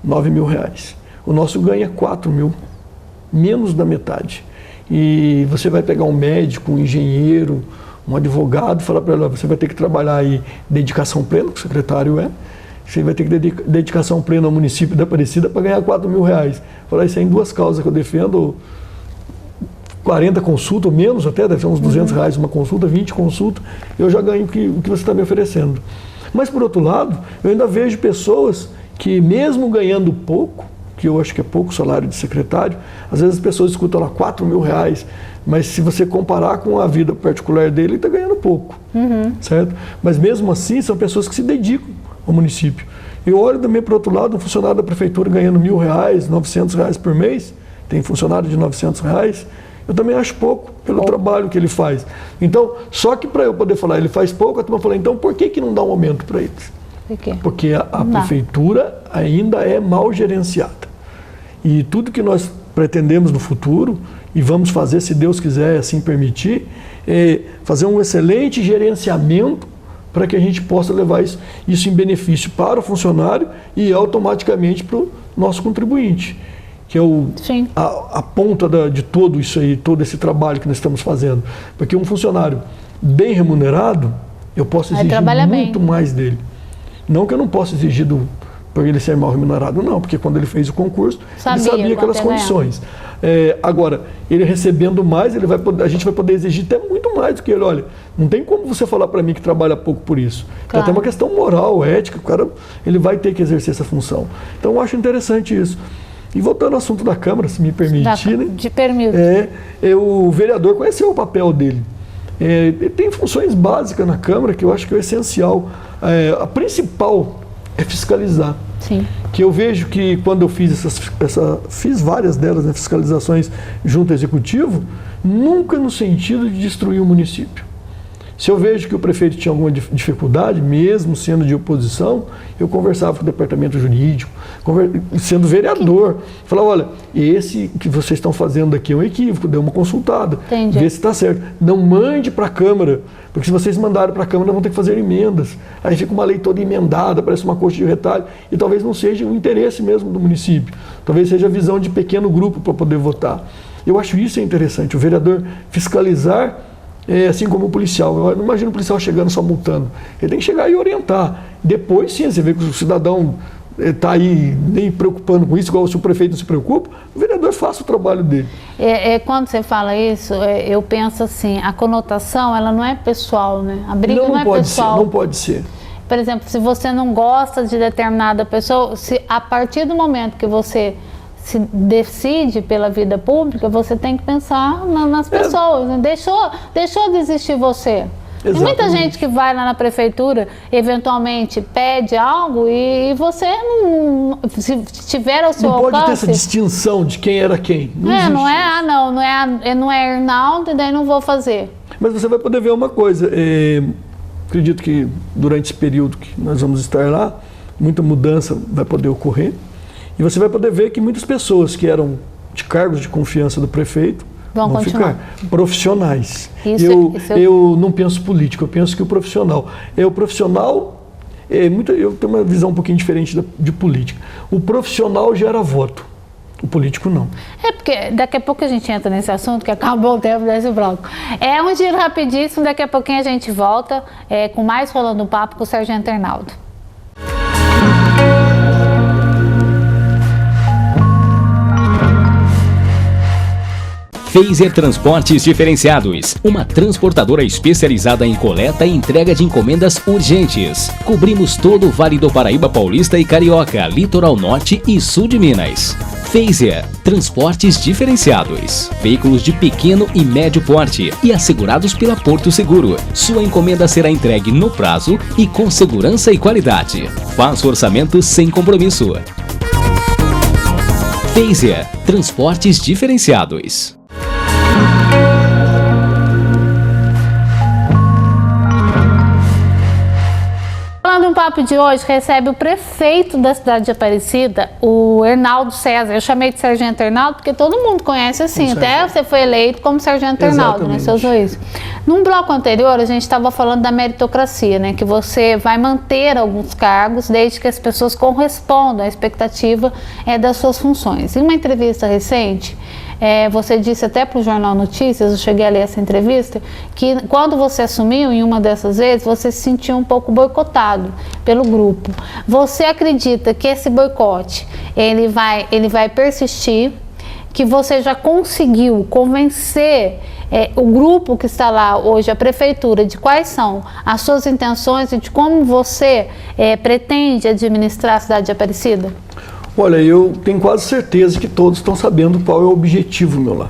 Speaker 2: 9 mil reais. O nosso ganha 4 mil, menos da metade. E você vai pegar um médico, um engenheiro, um advogado e falar para ela, você vai ter que trabalhar aí dedicação plena, que o secretário você vai ter que dedicação plena ao município da Aparecida para ganhar 4 mil reais. Falar isso aí em duas causas que eu defendo, 40 consultas, ou menos até, deve ser uns 200 reais uma consulta, 20 consultas, eu já ganho o que você está me oferecendo. Mas por outro lado, eu ainda vejo pessoas que mesmo ganhando pouco, que eu acho que é pouco salário de secretário, às vezes as pessoas escutam lá 4 mil reais, mas se você comparar com a vida particular dele, ele está ganhando pouco, certo? Mas mesmo assim, são pessoas que se dedicam ao município. Eu olho também para o outro lado, um funcionário da prefeitura ganhando 1.000 reais, 900 reais por mês, tem funcionário de 900 reais, eu também acho pouco pelo trabalho que ele faz. Então, só que para eu poder falar, ele faz pouco, a turma fala, então por que não dá um aumento para eles?
Speaker 1: Por quê?
Speaker 2: Porque a prefeitura ainda é mal gerenciada. E tudo que nós pretendemos no futuro, e vamos fazer, se Deus quiser assim permitir, é fazer um excelente gerenciamento para que a gente possa levar isso em benefício para o funcionário e automaticamente para o nosso contribuinte, que é a ponta de todo isso aí, todo esse trabalho que nós estamos fazendo. Porque um funcionário bem remunerado, eu posso exigir muito mais dele. Não que eu não possa exigir por ele ser mal remunerado, não, porque quando ele fez o concurso, ele sabia aquelas condições. Agora, ele recebendo mais, a gente vai poder exigir até muito mais do que ele. Olha, não tem como você falar para mim que trabalha pouco por isso. Claro. Tem uma questão moral, ética, o cara ele vai ter que exercer essa função. Então, eu acho interessante isso. E voltando ao assunto da Câmara, se me permitir, né? O vereador conheceu o papel dele. Ele tem funções básicas na Câmara que eu acho que é essencial. A principal é fiscalizar.
Speaker 1: Sim.
Speaker 2: Que eu vejo que quando eu fiz fiz várias delas, né, fiscalizações junto ao Executivo, nunca no sentido de destruir o município. Se eu vejo que o prefeito tinha alguma dificuldade, mesmo sendo de oposição, eu conversava com o departamento jurídico, sendo vereador, falava, olha, esse que vocês estão fazendo aqui é um equívoco, dê uma consultada, vê se está certo. Não mande para a Câmara, porque se vocês mandarem para a Câmara, vão ter que fazer emendas. Aí fica uma lei toda emendada, parece uma coxa de retalho, e talvez não seja o interesse mesmo do município, talvez seja a visão de pequeno grupo para poder votar. Eu acho isso interessante, o vereador fiscalizar, assim como o policial. Eu não imagino o policial chegando só multando. Ele tem que chegar e orientar. Depois, sim, você vê que o cidadão está aí nem preocupando com isso, igual se o prefeito não se preocupa, o vereador faça o trabalho dele.
Speaker 1: Quando você fala isso, eu penso assim, a conotação, ela não é pessoal, né? A briga não é pessoal.
Speaker 2: Não pode ser.
Speaker 1: Por exemplo, se você não gosta de determinada pessoa, se a partir do momento que você se decide pela vida pública, você tem que pensar nas pessoas, né? Deixou de existir você. Tem muita gente que vai lá na prefeitura, eventualmente pede algo e você não, se tiver ao seu alcance...
Speaker 2: Não pode ter essa distinção de quem era quem.
Speaker 1: Não é Arnaldo e daí não vou fazer.
Speaker 2: Mas você vai poder ver uma coisa, acredito que durante esse período que nós vamos estar lá, muita mudança vai poder ocorrer. E você vai poder ver que muitas pessoas que eram de cargos de confiança do prefeito vão ficar profissionais. Eu não penso político, eu penso que o profissional eu tenho uma visão um pouquinho diferente de política. O profissional gera voto, o político não.
Speaker 1: Porque daqui a pouco a gente entra nesse assunto, que acabou o tempo desse bloco. É um giro rapidíssimo, daqui a pouquinho a gente volta com mais Rolando um Papo com o Sargento Arnaldo.
Speaker 3: Phaser Transportes Diferenciados, uma transportadora especializada em coleta e entrega de encomendas urgentes. Cobrimos todo o Vale do Paraíba Paulista e Carioca, Litoral Norte e Sul de Minas. Phaser Transportes Diferenciados, veículos de pequeno e médio porte e assegurados pela Porto Seguro. Sua encomenda será entregue no prazo e com segurança e qualidade. Faça orçamento sem compromisso. Phaser Transportes Diferenciados.
Speaker 1: Falando um papo de hoje, recebe o prefeito da cidade de Aparecida, o Arnaldo César. Eu chamei de Sargento Arnaldo porque todo mundo conhece assim, até você foi eleito como Sargento Arnaldo, né, seu juiz? Num bloco anterior, a gente estava falando da meritocracia, né, que você vai manter alguns cargos desde que as pessoas correspondam à expectativa das suas funções. Em uma entrevista recente, você disse até para o Jornal Notícias, eu cheguei a ler essa entrevista, que quando você assumiu, em uma dessas vezes, você se sentiu um pouco boicotado pelo grupo. Você acredita que esse boicote, ele vai persistir, que você já conseguiu convencer o grupo que está lá hoje, a prefeitura, de quais são as suas intenções e de como você pretende administrar a cidade de Aparecida?
Speaker 2: Olha, eu tenho quase certeza que todos estão sabendo qual é o objetivo meu lá.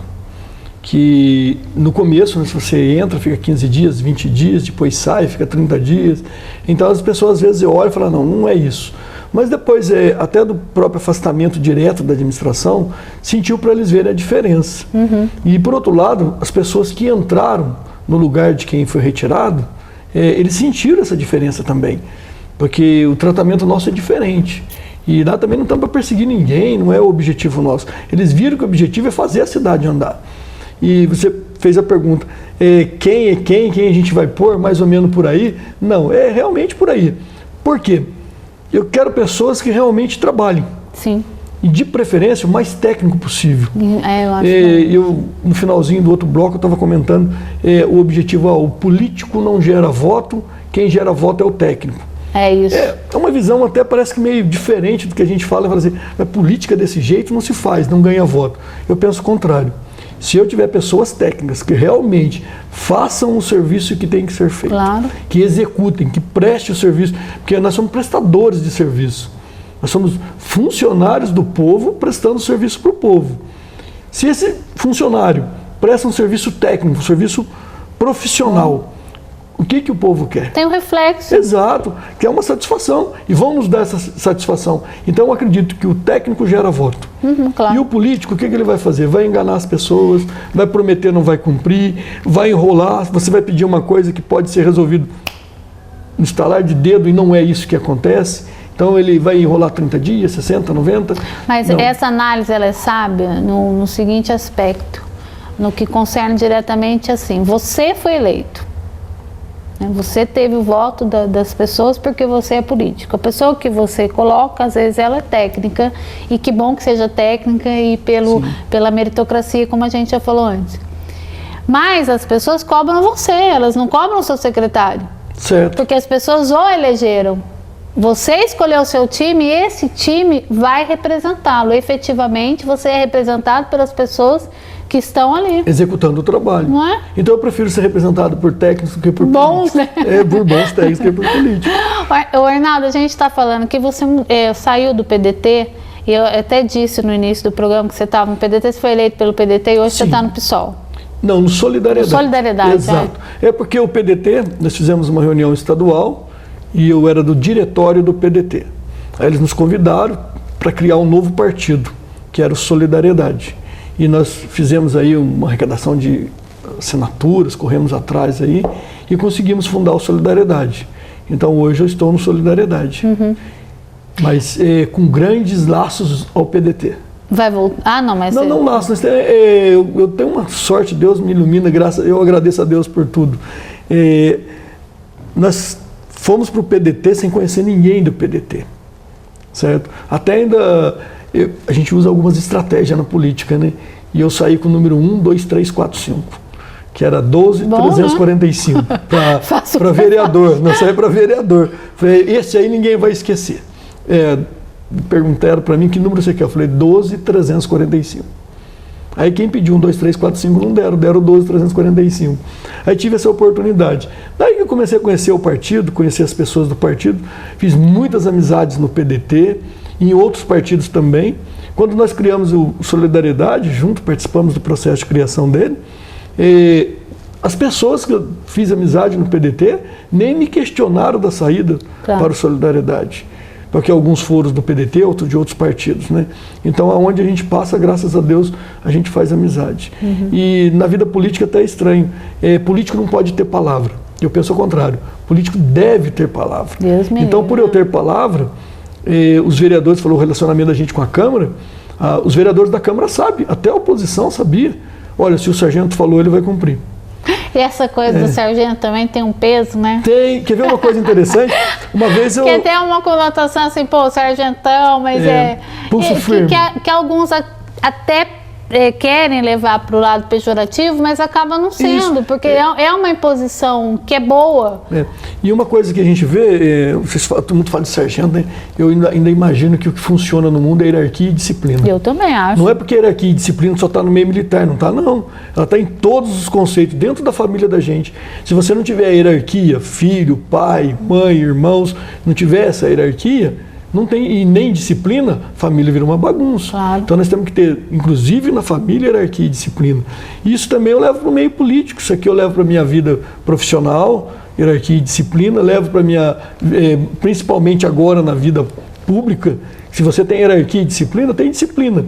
Speaker 2: Que no começo, né, se você entra, fica 15 dias, 20 dias, depois sai, fica 30 dias. Então as pessoas às vezes olham e falam, não é isso. Mas depois, até do próprio afastamento direto da administração, sentiu para eles verem a diferença. E por outro lado, as pessoas que entraram no lugar de quem foi retirado, eles sentiram essa diferença também. Porque o tratamento nosso é diferente. E lá também não estamos para perseguir ninguém, não é o objetivo nosso. Eles viram que o objetivo é fazer a cidade andar. E você fez a pergunta, quem é quem a gente vai pôr, mais ou menos por aí? Não, é realmente por aí. Por quê? Eu quero pessoas que realmente trabalhem.
Speaker 1: Sim.
Speaker 2: E de preferência o mais técnico possível.
Speaker 1: Eu acho
Speaker 2: no finalzinho do outro bloco eu estava comentando, o objetivo o político não gera voto, quem gera voto é o técnico.
Speaker 1: É isso.
Speaker 2: É uma visão até parece que meio diferente do que a gente fala assim, mas política desse jeito não se faz, não ganha voto. Eu penso o contrário. Se eu tiver pessoas técnicas que realmente façam o serviço que tem que ser feito,
Speaker 1: claro,
Speaker 2: que executem, que prestem o serviço, porque nós somos prestadores de serviço. Nós somos funcionários do povo prestando serviço para o povo. Se esse funcionário presta um serviço técnico, um serviço profissional, o que o povo quer?
Speaker 1: Tem um reflexo.
Speaker 2: Exato, que é uma satisfação. E vão nos dar essa satisfação. Então eu acredito que o técnico gera voto.
Speaker 1: Claro.
Speaker 2: E o político, o que ele vai fazer? Vai enganar as pessoas, vai prometer, não vai cumprir, vai enrolar, você vai pedir uma coisa que pode ser resolvido no estalar de dedo e não é isso que acontece. Então ele vai enrolar 30 dias, 60, 90.
Speaker 1: Mas
Speaker 2: não.
Speaker 1: Essa análise ela é sábia no seguinte aspecto, no que concerne diretamente assim, você foi eleito. Você teve o voto das pessoas porque você é político. A pessoa que você coloca, às vezes ela é técnica, e que bom que seja técnica e pela meritocracia, como a gente já falou antes. Mas as pessoas cobram você, elas não cobram o seu secretário.
Speaker 2: Certo.
Speaker 1: Porque as pessoas o elegeram. Você escolheu o seu time e esse time vai representá-lo. Efetivamente, você é representado pelas pessoas que estão ali.
Speaker 2: Executando o trabalho.
Speaker 1: Não é?
Speaker 2: Então eu prefiro ser representado por técnicos do que por
Speaker 1: bons,
Speaker 2: políticos.
Speaker 1: Né?
Speaker 2: Por bons técnicos do que por políticos.
Speaker 1: O Arnaldo, a gente está falando que você saiu do PDT, e eu até disse no início do programa que você estava no PDT, você foi eleito pelo PDT e hoje
Speaker 2: Sim.
Speaker 1: você está no PSOL.
Speaker 2: Não, no Solidariedade.
Speaker 1: No Solidariedade,
Speaker 2: exato. É porque o PDT, nós fizemos uma reunião estadual e eu era do diretório do PDT. Aí eles nos convidaram para criar um novo partido, que era o Solidariedade. E nós fizemos aí uma arrecadação de assinaturas, corremos atrás aí e conseguimos fundar o Solidariedade. Então hoje eu estou no Solidariedade. mas com grandes laços ao PDT.
Speaker 1: Vai voltar? Ah, não, mas...
Speaker 2: Não laços. Eu tenho uma sorte, Deus me ilumina, eu agradeço a Deus por tudo. Nós fomos para o PDT sem conhecer ninguém do PDT, certo? Até ainda a gente usa algumas estratégias na política, né? E eu saí com o número 1, 2, 3, 4, 5, que era 12.345 para vereador. Não saí para vereador. Falei, esse aí ninguém vai esquecer. Perguntaram para mim que número você quer. Eu falei 12.345. Aí quem pediu 1, 2, 3, 4, 5 não deram 12.345. Aí tive essa oportunidade. Daí que eu comecei a conhecer o partido, conhecer as pessoas do partido, fiz muitas amizades no PDT, em outros partidos também. Quando nós criamos o Solidariedade, junto participamos do processo de criação dele, as pessoas que eu fiz amizade no PDT nem me questionaram da saída para o Solidariedade. Porque alguns foram do PDT, outros de outros partidos, né? Então, aonde a gente passa, graças a Deus, a gente faz amizade. E na vida política até é estranho. Político não pode ter palavra. Eu penso ao contrário. Político deve ter palavra.
Speaker 1: Deus me
Speaker 2: então, por eu ter palavra, os vereadores, falou o relacionamento da gente com a Câmara, os vereadores da Câmara sabem, até a oposição sabia. Olha, se o sargento falou, ele vai cumprir.
Speaker 1: E essa coisa do sargento também tem um peso, né?
Speaker 2: Tem. Quer ver uma coisa interessante? Uma vez eu...
Speaker 1: Porque tem uma conotação assim, pô, sargentão, mas
Speaker 2: pulso firme.
Speaker 1: Que alguns até querem levar para o lado pejorativo, mas acaba não sendo, porque é uma imposição que é boa.
Speaker 2: E uma coisa que a gente vê, todo mundo fala de sargento, né? Eu ainda imagino que o que funciona no mundo é hierarquia e disciplina.
Speaker 1: Eu também acho.
Speaker 2: Não é porque hierarquia e disciplina só está no meio militar, não está, não. Ela está em todos os conceitos, dentro da família da gente. Se você não tiver hierarquia, filho, pai, mãe, irmãos, não tiver essa hierarquia, não tem, e nem disciplina, família vira uma bagunça.
Speaker 1: Claro.
Speaker 2: Então nós temos que ter, inclusive na família, hierarquia e disciplina. Isso também eu levo para o meio político, isso aqui eu levo para a minha vida profissional, hierarquia e disciplina, levo para a minha, principalmente agora na vida pública, se você tem hierarquia e disciplina, tem disciplina.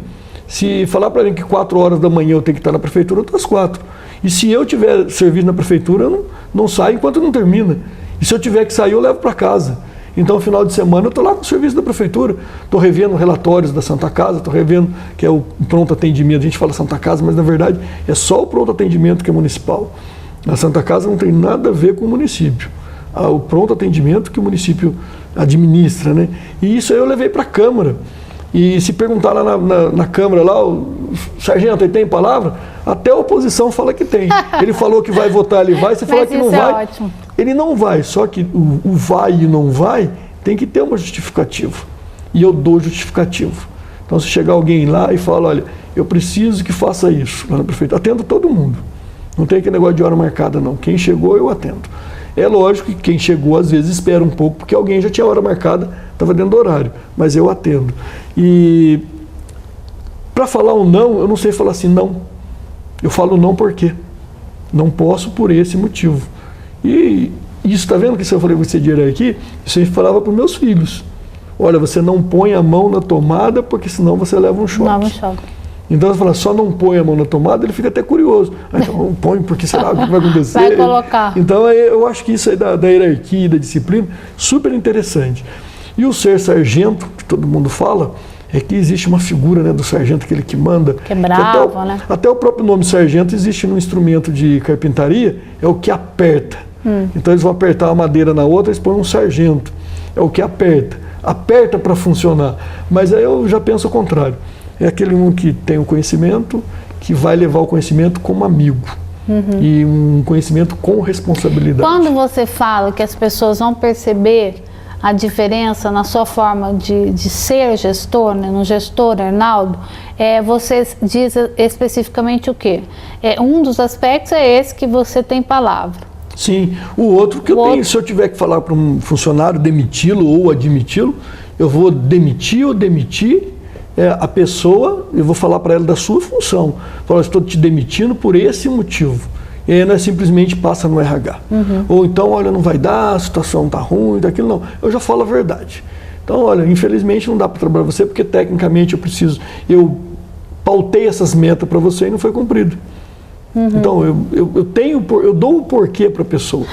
Speaker 2: Se falar para mim que 4 horas da manhã eu tenho que estar na prefeitura, eu estou às 4. E se eu tiver serviço na prefeitura, eu não saio enquanto não termina. E se eu tiver que sair, eu levo para casa. Então, no final de semana, eu estou lá com o serviço da prefeitura, estou revendo relatórios da Santa Casa, estou revendo que é o pronto atendimento. A gente fala Santa Casa, mas na verdade é só o pronto atendimento que é municipal. A Santa Casa não tem nada a ver com o município. O pronto atendimento que o município administra, né? E isso aí eu levei para a Câmara. E se perguntar lá na Câmara, lá, o sargento, ele tem palavra? Até a oposição fala que tem. Ele falou que vai votar, ele vai. Se falar que não vai,
Speaker 1: ótimo.
Speaker 2: Ele não vai. Só que o vai e não vai tem que ter uma justificativa. E eu dou justificativo. Então, se chegar alguém lá e fala, olha, eu preciso que faça isso lá na prefeitura, atendo todo mundo. Não tem aquele negócio de hora marcada, não. Quem chegou, eu atendo. É lógico que quem chegou, às vezes, espera um pouco, porque alguém já tinha hora marcada, estava dentro do horário, mas eu atendo. E para falar um não, eu não sei falar assim, não. Eu falo não por quê? Não posso por esse motivo. E isso, está vendo que se eu falei com você de hierarquia, isso eu falava para os meus filhos. Olha, você não põe a mão na tomada, porque senão você leva um choque.
Speaker 1: Leva um choque.
Speaker 2: Então, você fala, só não põe a mão na tomada, ele fica até curioso. Então, não põe, porque será o que vai acontecer?
Speaker 1: Vai colocar.
Speaker 2: Então, eu acho que isso aí da hierarquia e da disciplina, super interessante. E o ser sargento, que todo mundo fala, é que existe uma figura, né, do sargento, aquele que manda.
Speaker 1: Que é bravo, né?
Speaker 2: Até o próprio nome sargento existe num instrumento de carpintaria, é o que aperta. Então, eles vão apertar uma madeira na outra, eles põem um sargento. É o que aperta. Aperta para funcionar. Mas aí eu já penso ao contrário. É aquele um que tem o conhecimento, que vai levar o conhecimento como amigo. E um conhecimento com responsabilidade.
Speaker 1: Quando você fala que as pessoas vão perceber a diferença na sua forma de ser gestor, né, no gestor Arnaldo, você diz especificamente o quê? Um dos aspectos é esse que você tem palavra.
Speaker 2: Sim. O outro que eu tenho, se eu tiver que falar para um funcionário demiti-lo ou admiti-lo, eu vou demitir ou demitir a pessoa, eu vou falar para ela da sua função. Falar, estou te demitindo por esse motivo. E aí não é simplesmente passa no RH. Ou então, olha, não vai dar, a situação está ruim, daquilo não. Eu já falo a verdade. Então, olha, infelizmente não dá para trabalhar você, porque tecnicamente eu pautei essas metas para você e não foi cumprido. Então, eu dou o porquê para a pessoa.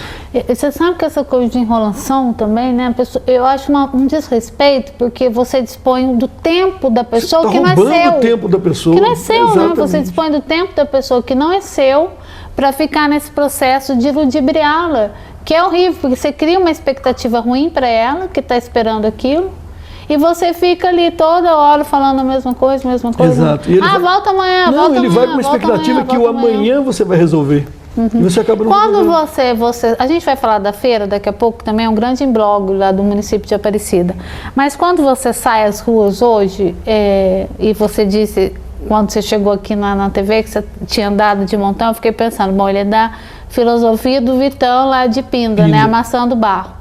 Speaker 1: Você sabe que essa coisa de enrolação também, né? Eu acho um desrespeito, porque você dispõe do tempo da pessoa que não é seu. Você está roubando o tempo da pessoa.
Speaker 2: Que não é
Speaker 1: seu, né? Você dispõe do tempo da pessoa que não é seu para ficar nesse processo de ludibriá-la, que é horrível, porque você cria uma expectativa ruim para ela, que está esperando aquilo. E você fica ali toda hora falando a mesma coisa.
Speaker 2: Exato.
Speaker 1: Volta amanhã, volta amanhã.
Speaker 2: Ele vai com uma expectativa que o amanhã você vai resolver. E você acaba não resolvendo.
Speaker 1: A gente vai falar da feira daqui a pouco, também é um grande imbróglio lá do município de Aparecida. Mas quando você sai às ruas hoje, e você disse, quando você chegou aqui na TV, que você tinha andado de montão, eu fiquei pensando, bom, ele é da filosofia do Vitão lá de Pinda, né? Amassando barro.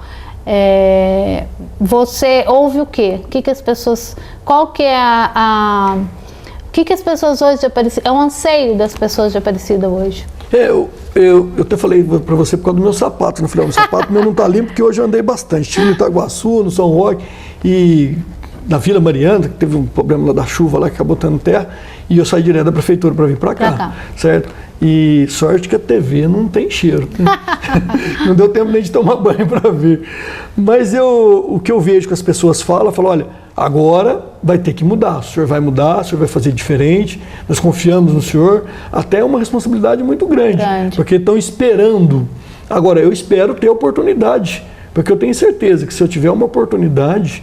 Speaker 1: Você ouve o quê? O que as pessoas, qual que é o que as pessoas hoje de Aparecida, é um anseio das pessoas de Aparecida hoje?
Speaker 2: Eu até falei para você por causa do meu sapato, né? Falei, o sapato meu não tá limpo porque hoje eu andei bastante, estive no Itaguaçu, no São Roque e na Vila Mariana, que teve um problema lá da chuva lá que acabou tendo terra, e eu saí direto da prefeitura para vir para cá, certo? E sorte que a TV não tem cheiro, né? Não deu tempo nem de tomar banho para ver. Mas o que eu vejo que as pessoas falam, olha, agora vai ter que mudar, o senhor vai mudar, o senhor vai fazer diferente, nós confiamos no senhor, até é uma responsabilidade muito grande. Porque estão esperando. Agora, eu espero ter oportunidade, porque eu tenho certeza que se eu tiver uma oportunidade,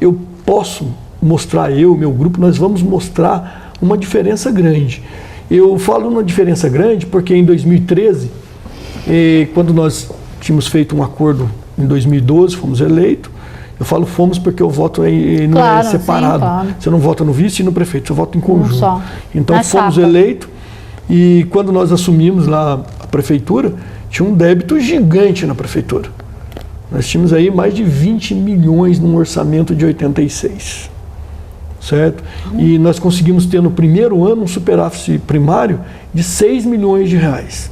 Speaker 2: eu posso mostrar, meu grupo, nós vamos mostrar uma diferença grande. Eu falo uma diferença grande porque em 2013, quando nós tínhamos feito um acordo em 2012, fomos eleitos. Eu falo fomos porque o voto não é separado. Sim, claro. Você não vota no vice e no prefeito, você vota em conjunto. Então fomos eleitos e quando nós assumimos lá a prefeitura, tinha um débito gigante na prefeitura. Nós tínhamos aí mais de 20 milhões num orçamento de 86. Certo? E nós conseguimos ter no primeiro ano um superávit primário de 6 milhões de reais.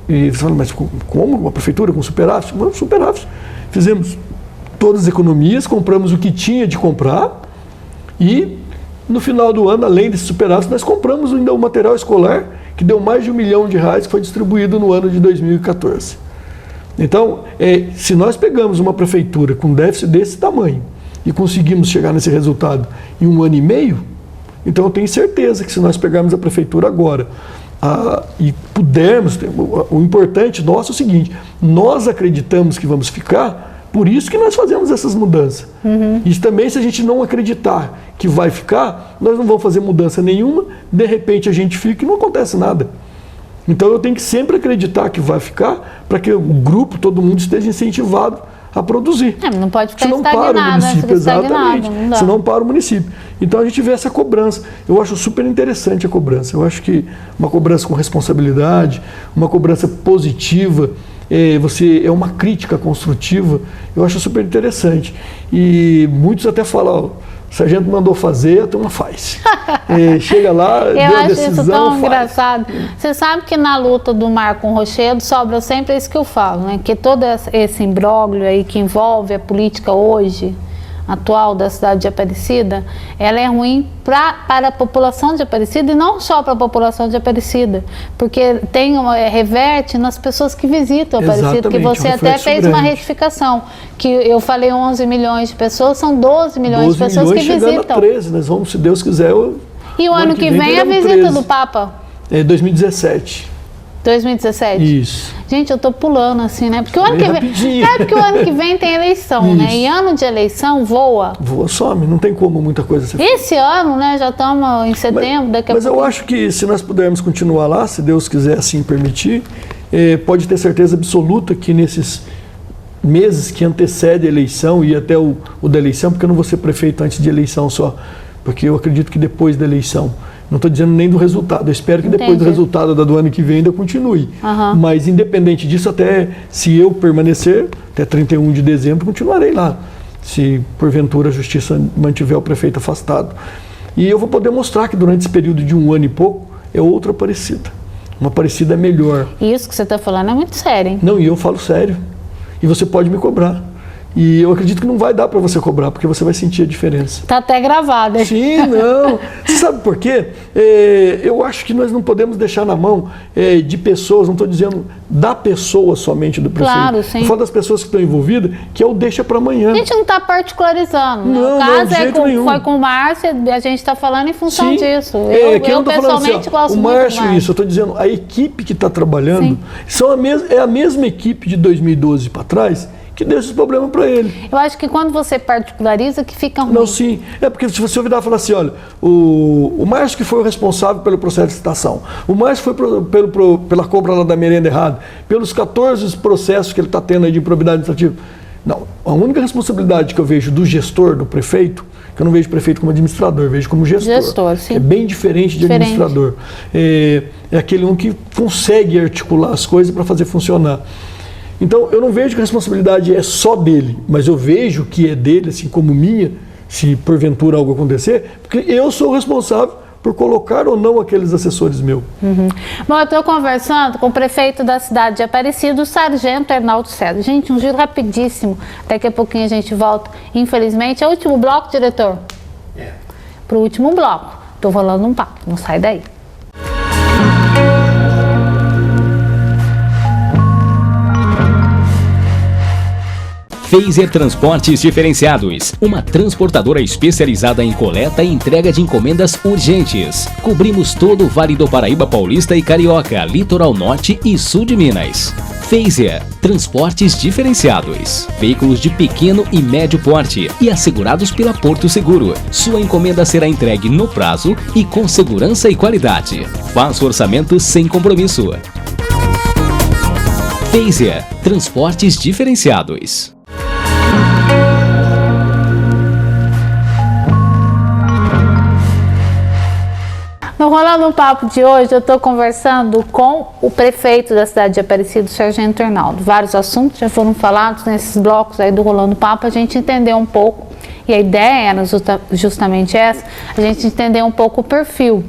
Speaker 2: E você fala, mas como uma prefeitura com superávit? Não, superávit. Fizemos todas as economias, compramos o que tinha de comprar e no final do ano, além desse superávit, nós compramos ainda o material escolar que deu mais de R$1 milhão que foi distribuído no ano de 2014. Então, se nós pegamos uma prefeitura com déficit desse tamanho e conseguimos chegar nesse resultado em 1 ano e meio, então eu tenho certeza que se nós pegarmos a prefeitura agora e pudermos, o importante nosso é o seguinte, nós acreditamos que vamos ficar, por isso que nós fazemos essas mudanças. Isso também, se a gente não acreditar que vai ficar, nós não vamos fazer mudança nenhuma, de repente a gente fica e não acontece nada. Então eu tenho que sempre acreditar que vai ficar, para que o grupo, todo mundo esteja incentivado a produzir.
Speaker 1: Não pode ficar
Speaker 2: estagnado, para o município, exatamente. Senão para o município. Então a gente vê essa cobrança. Eu acho super interessante a cobrança. Eu acho que uma cobrança com responsabilidade, uma cobrança positiva, é uma crítica construtiva, eu acho super interessante. E muitos até falam, o sargento mandou fazer, a turma faz. Chega lá, deu a decisão,
Speaker 1: eu acho isso tão engraçado. Você sabe que na luta do Mar com o Rochedo sobra sempre isso que eu falo, né? Que todo esse imbróglio aí que envolve a política hoje, atual da cidade de Aparecida, ela é ruim para a população de Aparecida e não só para a população de Aparecida, porque reverte nas pessoas que visitam Aparecida, que você até fez uma retificação, que eu falei 11 milhões de pessoas, são 12 milhões de pessoas que visitam.
Speaker 2: A 13, nós vamos, se Deus quiser.
Speaker 1: E o ano que vem é a visita 13. Do Papa?
Speaker 2: 2017.
Speaker 1: 2017?
Speaker 2: Isso.
Speaker 1: Gente, eu tô pulando assim, né? Porque o ano que vem. Porque o ano que vem tem eleição, isso. Né? E ano de eleição voa.
Speaker 2: Voa, some, não tem como muita coisa ser feita.
Speaker 1: Esse ano, né? Já estamos em setembro, daqui a pouco.
Speaker 2: Mas eu acho que se nós pudermos continuar lá, se Deus quiser assim permitir, pode ter certeza absoluta que nesses meses que antecedem a eleição e até o da eleição, porque eu não vou ser prefeito antes de eleição só, porque eu acredito que depois da eleição. Não estou dizendo nem do resultado, eu espero que depois do resultado do ano que vem ainda continue. Mas independente disso, até se eu permanecer, até 31 de dezembro, continuarei lá. Se porventura a justiça mantiver o prefeito afastado. E eu vou poder mostrar que durante esse período de 1 ano e pouco, é outra Aparecida. Uma Aparecida melhor.
Speaker 1: Isso que você está falando é muito sério, hein?
Speaker 2: Não, e eu falo sério. E você pode me cobrar. E eu acredito que não vai dar para você cobrar, porque você vai sentir a diferença.
Speaker 1: Tá até gravado, hein?
Speaker 2: Sim, não. Você sabe por quê? Eu acho que nós não podemos deixar na mão de pessoas, não estou dizendo da pessoa somente do prefeito.
Speaker 1: Claro, sim.
Speaker 2: Eu falo das pessoas que estão envolvidas, que é o deixa para amanhã.
Speaker 1: A gente não está particularizando. Né?
Speaker 2: Não,
Speaker 1: o caso
Speaker 2: de jeito nenhum.
Speaker 1: Foi com o Márcio, a gente está falando em função
Speaker 2: Sim.
Speaker 1: disso.
Speaker 2: Eu
Speaker 1: Pessoalmente
Speaker 2: assim,
Speaker 1: gosto
Speaker 2: o
Speaker 1: muito
Speaker 2: Márcio,
Speaker 1: do Márcio.
Speaker 2: isso, eu estou dizendo, a equipe que está trabalhando é a mesma equipe de 2012 para trás que deu esses problemas para ele.
Speaker 1: Eu acho que quando você particulariza, que fica ruim.
Speaker 2: Não, sim. É porque se você ouvir falar assim, olha, o Márcio que foi o responsável pelo processo de licitação, o Márcio foi pela compra lá da merenda errada, pelos 14 processos que ele está tendo aí de improbidade administrativa. Não, a única responsabilidade que eu vejo do gestor, do prefeito, que eu não vejo o prefeito como administrador, eu vejo como gestor.
Speaker 1: Gestor, sim.
Speaker 2: É bem diferente de administrador. É aquele um que consegue articular as coisas para fazer funcionar. Então, eu não vejo que a responsabilidade é só dele, mas eu vejo que é dele, assim como minha, se porventura algo acontecer, porque eu sou o responsável por colocar ou não aqueles assessores meus.
Speaker 1: Bom, eu estou conversando com o prefeito da cidade de Aparecida, o sargento Arnaldo César. Gente, um giro rapidíssimo, daqui a pouquinho a gente volta. Infelizmente, é o último bloco, diretor? Para o último bloco. Estou rolando um papo, não sai daí.
Speaker 3: Phaser Transportes Diferenciados, uma transportadora especializada em coleta e entrega de encomendas urgentes. Cobrimos todo o Vale do Paraíba Paulista e Carioca, Litoral Norte e Sul de Minas. Phaser Transportes Diferenciados, veículos de pequeno e médio porte e assegurados pela Porto Seguro. Sua encomenda será entregue no prazo e com segurança e qualidade. Faça o orçamento sem compromisso. Phaser Transportes Diferenciados.
Speaker 1: No Rolando um Papo de hoje, eu estou conversando com o prefeito da cidade de Aparecida, o sargento Arnaldo. Vários assuntos já foram falados nesses blocos aí do Rolando Papo, a gente entender um pouco, e a ideia era justamente essa, a gente entender um pouco o perfil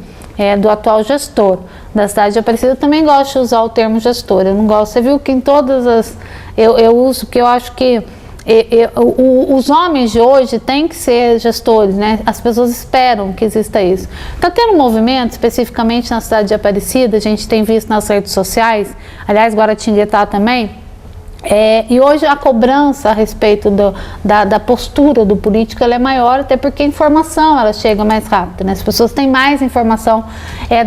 Speaker 1: do atual gestor da cidade de Aparecida. Eu também gosto de usar o termo gestor, eu não gosto, você viu que em todas as... Eu uso, porque eu acho que os homens de hoje têm que ser gestores, né? As pessoas esperam que exista isso. Está tendo um movimento, especificamente na cidade de Aparecida, a gente tem visto nas redes sociais, aliás, Guaratinguetá também, e hoje a cobrança a respeito da postura do político ela é maior, até porque a informação ela chega mais rápido, né? As pessoas têm mais informação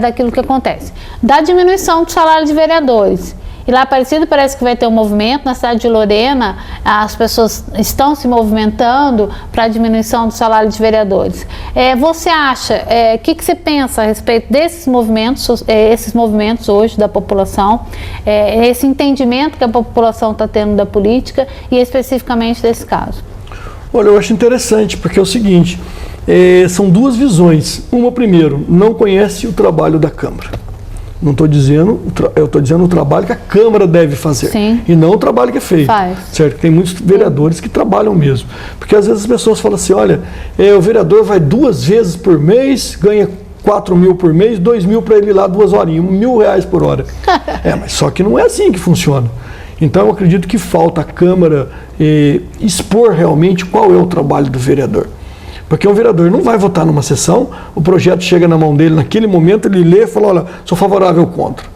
Speaker 1: daquilo que acontece. Da diminuição do salário de vereadores. E lá Aparecida parece que vai ter um movimento, na cidade de Lorena as pessoas estão se movimentando para a diminuição do salário de vereadores. Você acha, o que você pensa a respeito desses movimentos, esses movimentos hoje da população, esse entendimento que a população está tendo da política e especificamente desse caso?
Speaker 2: Olha, eu acho interessante, porque é o seguinte, são duas visões. Uma, primeiro, não conhece o trabalho da Câmara. Não estou dizendo, eu estou dizendo o trabalho que a Câmara deve fazer.
Speaker 1: Sim.
Speaker 2: E não o trabalho que é feito. Certo? Tem muitos vereadores que trabalham mesmo. Porque às vezes as pessoas falam assim, olha, o vereador vai 2 vezes por mês, ganha 4 mil por mês, 2 mil para ele ir lá 2 horinhas, R$1.000 por hora. Mas só que não é assim que funciona. Então eu acredito que falta a Câmara expor realmente qual é o trabalho do vereador. Porque um vereador não vai votar numa sessão, o projeto chega na mão dele, naquele momento ele lê e fala, olha, sou favorável ou contra.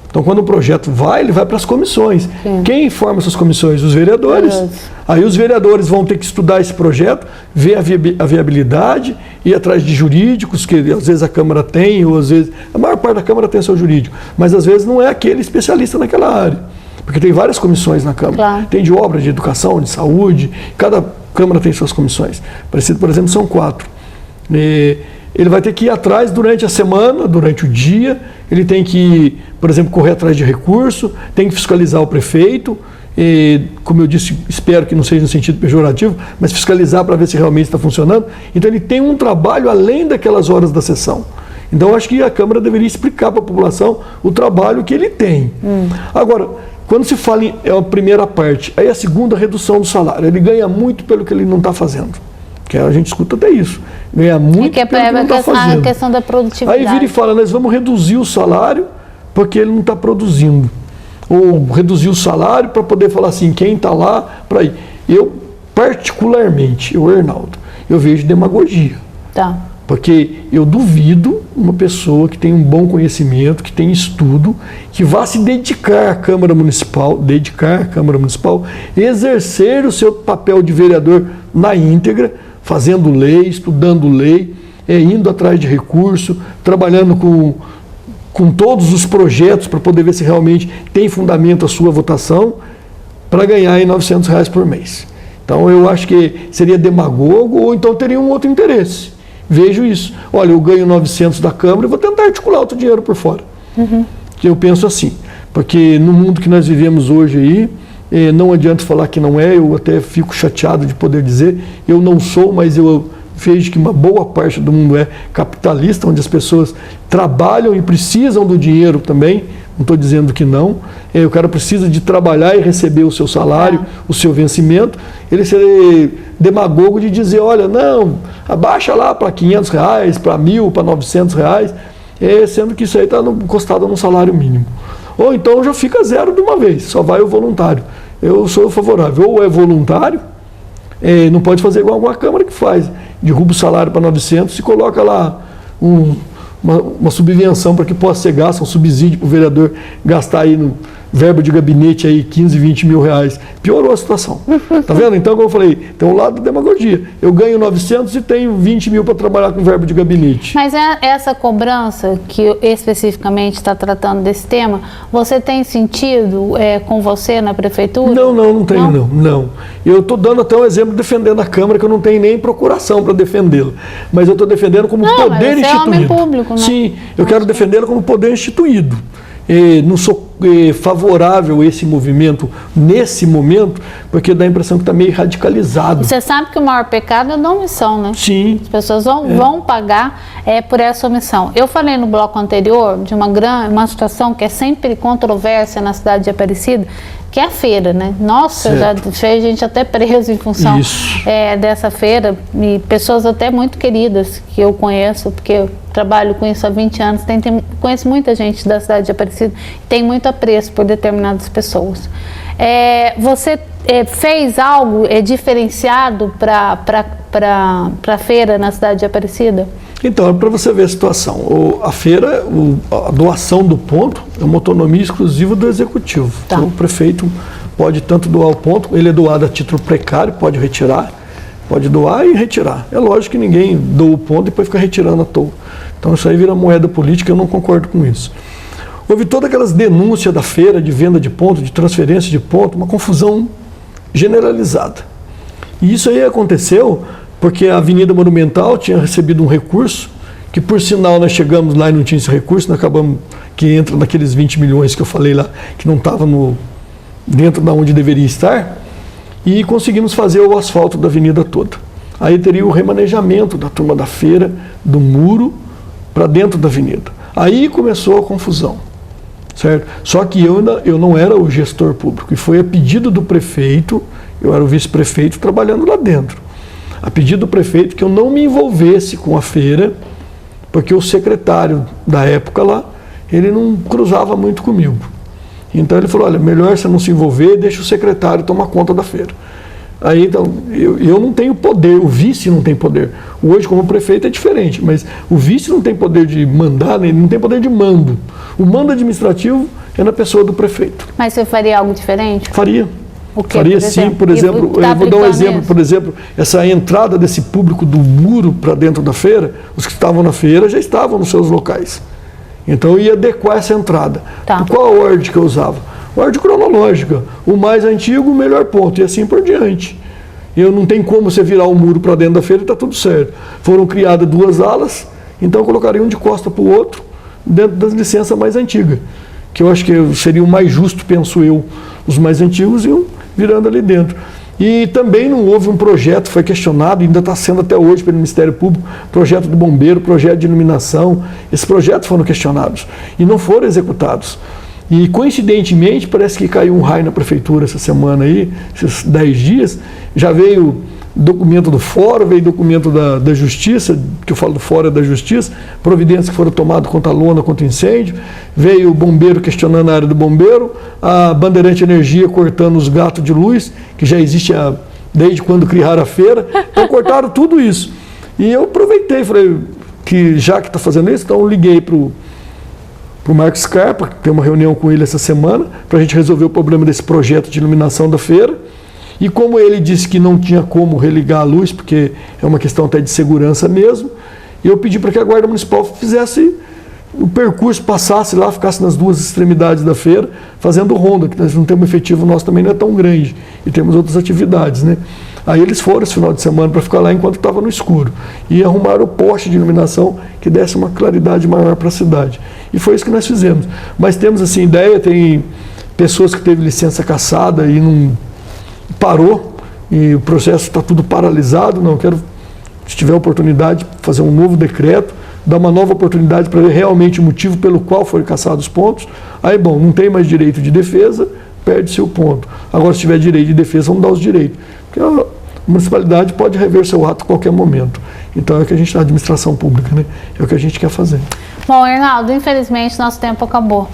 Speaker 2: Então quando o projeto vai, ele vai para as comissões. Sim. Quem informa essas comissões? Os vereadores. Aí os vereadores vão ter que estudar esse projeto, ver a viabilidade, ir atrás de jurídicos, que às vezes a Câmara tem, ou às vezes, a maior parte da Câmara tem seu jurídico, mas às vezes não é aquele especialista naquela área. Porque tem várias comissões na Câmara. Claro. Tem de obra, de educação, de saúde, cada Câmara tem suas comissões. Aparecida, por exemplo, são 4. Ele vai ter que ir atrás durante a semana, durante o dia, ele tem que, por exemplo, correr atrás de recurso, tem que fiscalizar o prefeito, como eu disse, espero que não seja no sentido pejorativo, mas fiscalizar para ver se realmente está funcionando. Então ele tem um trabalho além daquelas horas da sessão. Então eu acho que a Câmara deveria explicar para a população o trabalho que ele tem. Agora, quando se fala é a primeira parte, aí a segunda, a redução do salário. Ele ganha muito pelo que ele não está fazendo. Que a gente escuta até isso. Ganha muito pelo que ele não está fazendo.
Speaker 1: A questão da produtividade.
Speaker 2: Aí vira e fala, nós vamos reduzir o salário porque ele não está produzindo. Ou reduzir o salário para poder falar assim, quem está lá para ir. Eu, particularmente, o Arnaldo, eu vejo demagogia.
Speaker 1: Tá.
Speaker 2: Porque eu duvido uma pessoa que tem um bom conhecimento, que tem estudo, que vá se dedicar à Câmara Municipal, exercer o seu papel de vereador na íntegra, fazendo lei, estudando lei, indo atrás de recurso, trabalhando com todos os projetos para poder ver se realmente tem fundamento a sua votação, para ganhar aí R$900 por mês. Então eu acho que seria demagogo ou então teria um outro interesse. Vejo isso. Olha, eu ganho 900 da Câmara e vou tentar articular outro dinheiro por fora. Eu penso assim, porque no mundo que nós vivemos hoje aí, não adianta falar que não é, eu até fico chateado de poder dizer, eu não sou, mas eu vejo que uma boa parte do mundo é capitalista, onde as pessoas trabalham e precisam do dinheiro também, não estou dizendo que não, o cara precisa de trabalhar e receber o seu salário, o seu vencimento, ele seria demagogo de dizer, olha, não, abaixa lá para R$500, para R$1.000, para R$900, sendo que isso aí está encostado num salário mínimo. Ou então já fica zero de uma vez, só vai o voluntário. Eu sou favorável, ou é voluntário, não pode fazer igual alguma Câmara que faz, derruba o salário para 900 e coloca lá uma subvenção para que possa ser gasto, um subsídio para o vereador gastar aí no verbo de gabinete aí 15, 20 mil reais. Piorou a situação. Tá vendo? Então, como eu falei, tem um lado da demagogia. Eu ganho 900 e tenho 20 mil para trabalhar com verbo de gabinete.
Speaker 1: Mas essa cobrança que especificamente está tratando desse tema, você tem sentido com você na prefeitura?
Speaker 2: Não tenho, não. Eu estou dando até um exemplo defendendo a Câmara, que eu não tenho nem procuração para defendê-la. Mas eu estou defendendo como poder instituído.
Speaker 1: É homem público, né?
Speaker 2: Sim, eu quero defendê-la como poder instituído. Não sou favorável a esse movimento nesse momento, porque dá a impressão que está meio radicalizado.
Speaker 1: Você sabe que o maior pecado é da omissão, né?
Speaker 2: Sim.
Speaker 1: As pessoas vão pagar por essa omissão. Eu falei no bloco anterior de uma situação que é sempre controvérsia na cidade de Aparecida, que é a feira, né? Nossa, já fez gente até preso em função dessa feira, e pessoas até muito queridas que eu conheço, porque eu trabalho com isso há 20 anos, conheço muita gente da cidade de Aparecida, tem muito apreço por determinadas pessoas. Você fez algo diferenciado para a feira na cidade de Aparecida?
Speaker 2: Então, para você ver a situação, a feira, a doação do ponto é uma autonomia exclusiva do executivo.
Speaker 1: Tá.
Speaker 2: Então, o prefeito pode tanto doar o ponto, ele é doado a título precário, pode retirar, pode doar e retirar. É lógico que ninguém doa o ponto e depois fica retirando à toa. Então, isso aí vira moeda política, eu não concordo com isso. Houve todas aquelas denúncias da feira de venda de ponto, de transferência de ponto, uma confusão generalizada. E isso aí aconteceu porque a Avenida Monumental tinha recebido um recurso, que por sinal nós chegamos lá e não tinha esse recurso, nós acabamos que entra naqueles 20 milhões que eu falei lá, que não estava dentro de onde deveria estar, e conseguimos fazer o asfalto da avenida toda. Aí teria o remanejamento da turma da feira, do muro, para dentro da avenida. Aí começou a confusão, certo? Só que eu não era o gestor público, e foi a pedido do prefeito, eu era o vice-prefeito trabalhando lá dentro. A pedido do prefeito que eu não me envolvesse com a feira, porque o secretário da época lá, ele não cruzava muito comigo. Então ele falou, olha, melhor você não se envolver, deixa o secretário tomar conta da feira. Aí então, eu não tenho poder, o vice não tem poder. Hoje, como prefeito, é diferente, mas o vice não tem poder de mandar, ele não tem poder de mando. O mando administrativo é na pessoa do prefeito.
Speaker 1: Mas você faria algo diferente?
Speaker 2: Faria. Faria sim, por exemplo, eu vou dar um exemplo, por exemplo, essa entrada desse público do muro para dentro da feira, os que estavam na feira já estavam nos seus locais. Então eu ia adequar essa entrada.
Speaker 1: Tá.
Speaker 2: Qual a ordem que eu usava? Ordem cronológica, o mais antigo, o melhor ponto, e assim por diante. Eu não tem como você virar o muro para dentro da feira e está tudo certo. Foram criadas 2 alas, então eu colocaria um de costa para o outro, dentro das licenças mais antigas. Que eu acho que seria o mais justo, penso eu, os mais antigos iam virando ali dentro. E também não houve um projeto, foi questionado, ainda está sendo até hoje pelo Ministério Público, projeto do bombeiro, projeto de iluminação, esses projetos foram questionados e não foram executados. E coincidentemente, parece que caiu um raio na prefeitura essa semana aí, esses 10 dias, já veio documento do fórum, veio documento da justiça, que eu falo do fórum é da justiça, providências que foram tomadas contra a lona, contra o incêndio, veio o bombeiro questionando a área do bombeiro, a Bandeirante Energia cortando os gatos de luz, que já existe desde quando criaram a feira, então cortaram tudo isso. E eu aproveitei, falei, que já que está fazendo isso, então eu liguei para o Marcos Scarpa, que tem uma reunião com ele essa semana, para a gente resolver o problema desse projeto de iluminação da feira. E como ele disse que não tinha como religar a luz, porque é uma questão até de segurança mesmo, eu pedi para que a Guarda Municipal fizesse o percurso, passasse lá, ficasse nas duas extremidades da feira, fazendo ronda, que nós não temos efetivo, nosso também não é tão grande, e temos outras atividades, né? Aí eles foram esse final de semana para ficar lá enquanto estava no escuro, e arrumaram o poste de iluminação que desse uma claridade maior para a cidade. E foi isso que nós fizemos. Mas temos assim ideia, tem pessoas que teve licença cassada e não parou, e o processo está tudo paralisado. Não quero, se tiver oportunidade, fazer um novo decreto, dar uma nova oportunidade para ver realmente o motivo pelo qual foram cassados os pontos. Aí, bom, não tem mais direito de defesa, perde-se o ponto. Agora, se tiver direito de defesa, vamos dar os direitos. Porque a municipalidade pode rever seu ato a qualquer momento. Então, é o que a gente, a administração pública, né? É o que a gente quer fazer.
Speaker 1: Bom, Arnaldo, infelizmente, nosso tempo acabou.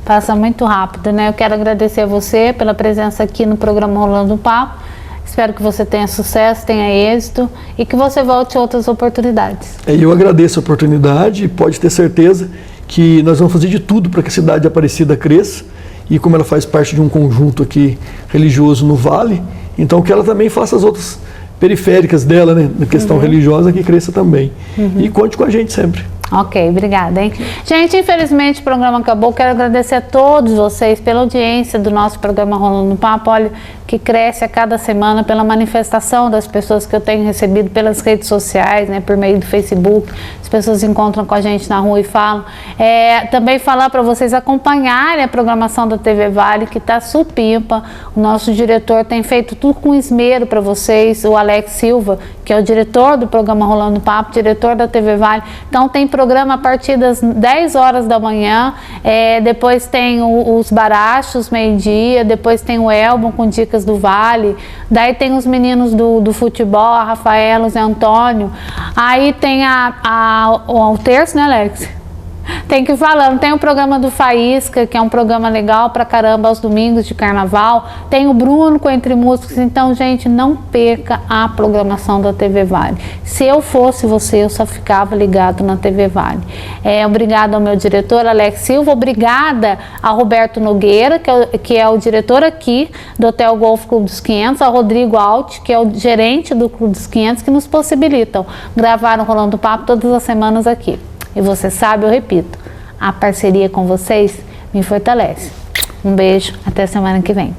Speaker 1: Passa muito rápido, né? Eu quero agradecer a você pela presença aqui no programa Rolando o Papo. Espero que você tenha sucesso, tenha êxito e que você volte a outras oportunidades.
Speaker 2: Eu agradeço a oportunidade e pode ter certeza que nós vamos fazer de tudo para que a cidade de Aparecida cresça. E como ela faz parte de um conjunto aqui religioso no Vale, então que ela também faça as outras periféricas dela, né, na questão religiosa, que cresça também. E conte com a gente sempre.
Speaker 1: Ok, obrigada, hein? Gente, infelizmente o programa acabou. Quero agradecer a todos vocês pela audiência do nosso programa Rolando no Papo. Olha, que cresce a cada semana pela manifestação das pessoas que eu tenho recebido pelas redes sociais, né, por meio do Facebook. As pessoas encontram com a gente na rua e falam. Também falar para vocês acompanharem a programação da TV Vale, que está supimpa. O nosso diretor tem feito tudo com esmero para vocês. O Alex Silva, que é o diretor do programa Rolando no Papo, diretor da TV Vale. Então tem programa a partir das 10 horas da manhã, depois tem os Barachos, meio-dia, depois tem o Elbon com dicas do Vale, daí tem os meninos do futebol, a Rafaela, o Zé Antônio, aí tem o terço, né, Alex? Tem que ir falando, tem o programa do Faísca, que é um programa legal pra caramba aos domingos de carnaval, tem o Bruno com Entre Músicos. Então, gente, não perca a programação da TV Vale. Se eu fosse você, eu só ficava ligado na TV Vale. Obrigada ao meu diretor, Alex Silva, obrigada a Roberto Nogueira, que é o diretor aqui do Hotel Golf Clube dos 500, ao Rodrigo Alt, que é o gerente do Clube dos 500, que nos possibilitam gravar o Rolando Papo todas as semanas aqui. E você sabe, eu repito, a parceria com vocês me fortalece. Um beijo, até semana que vem.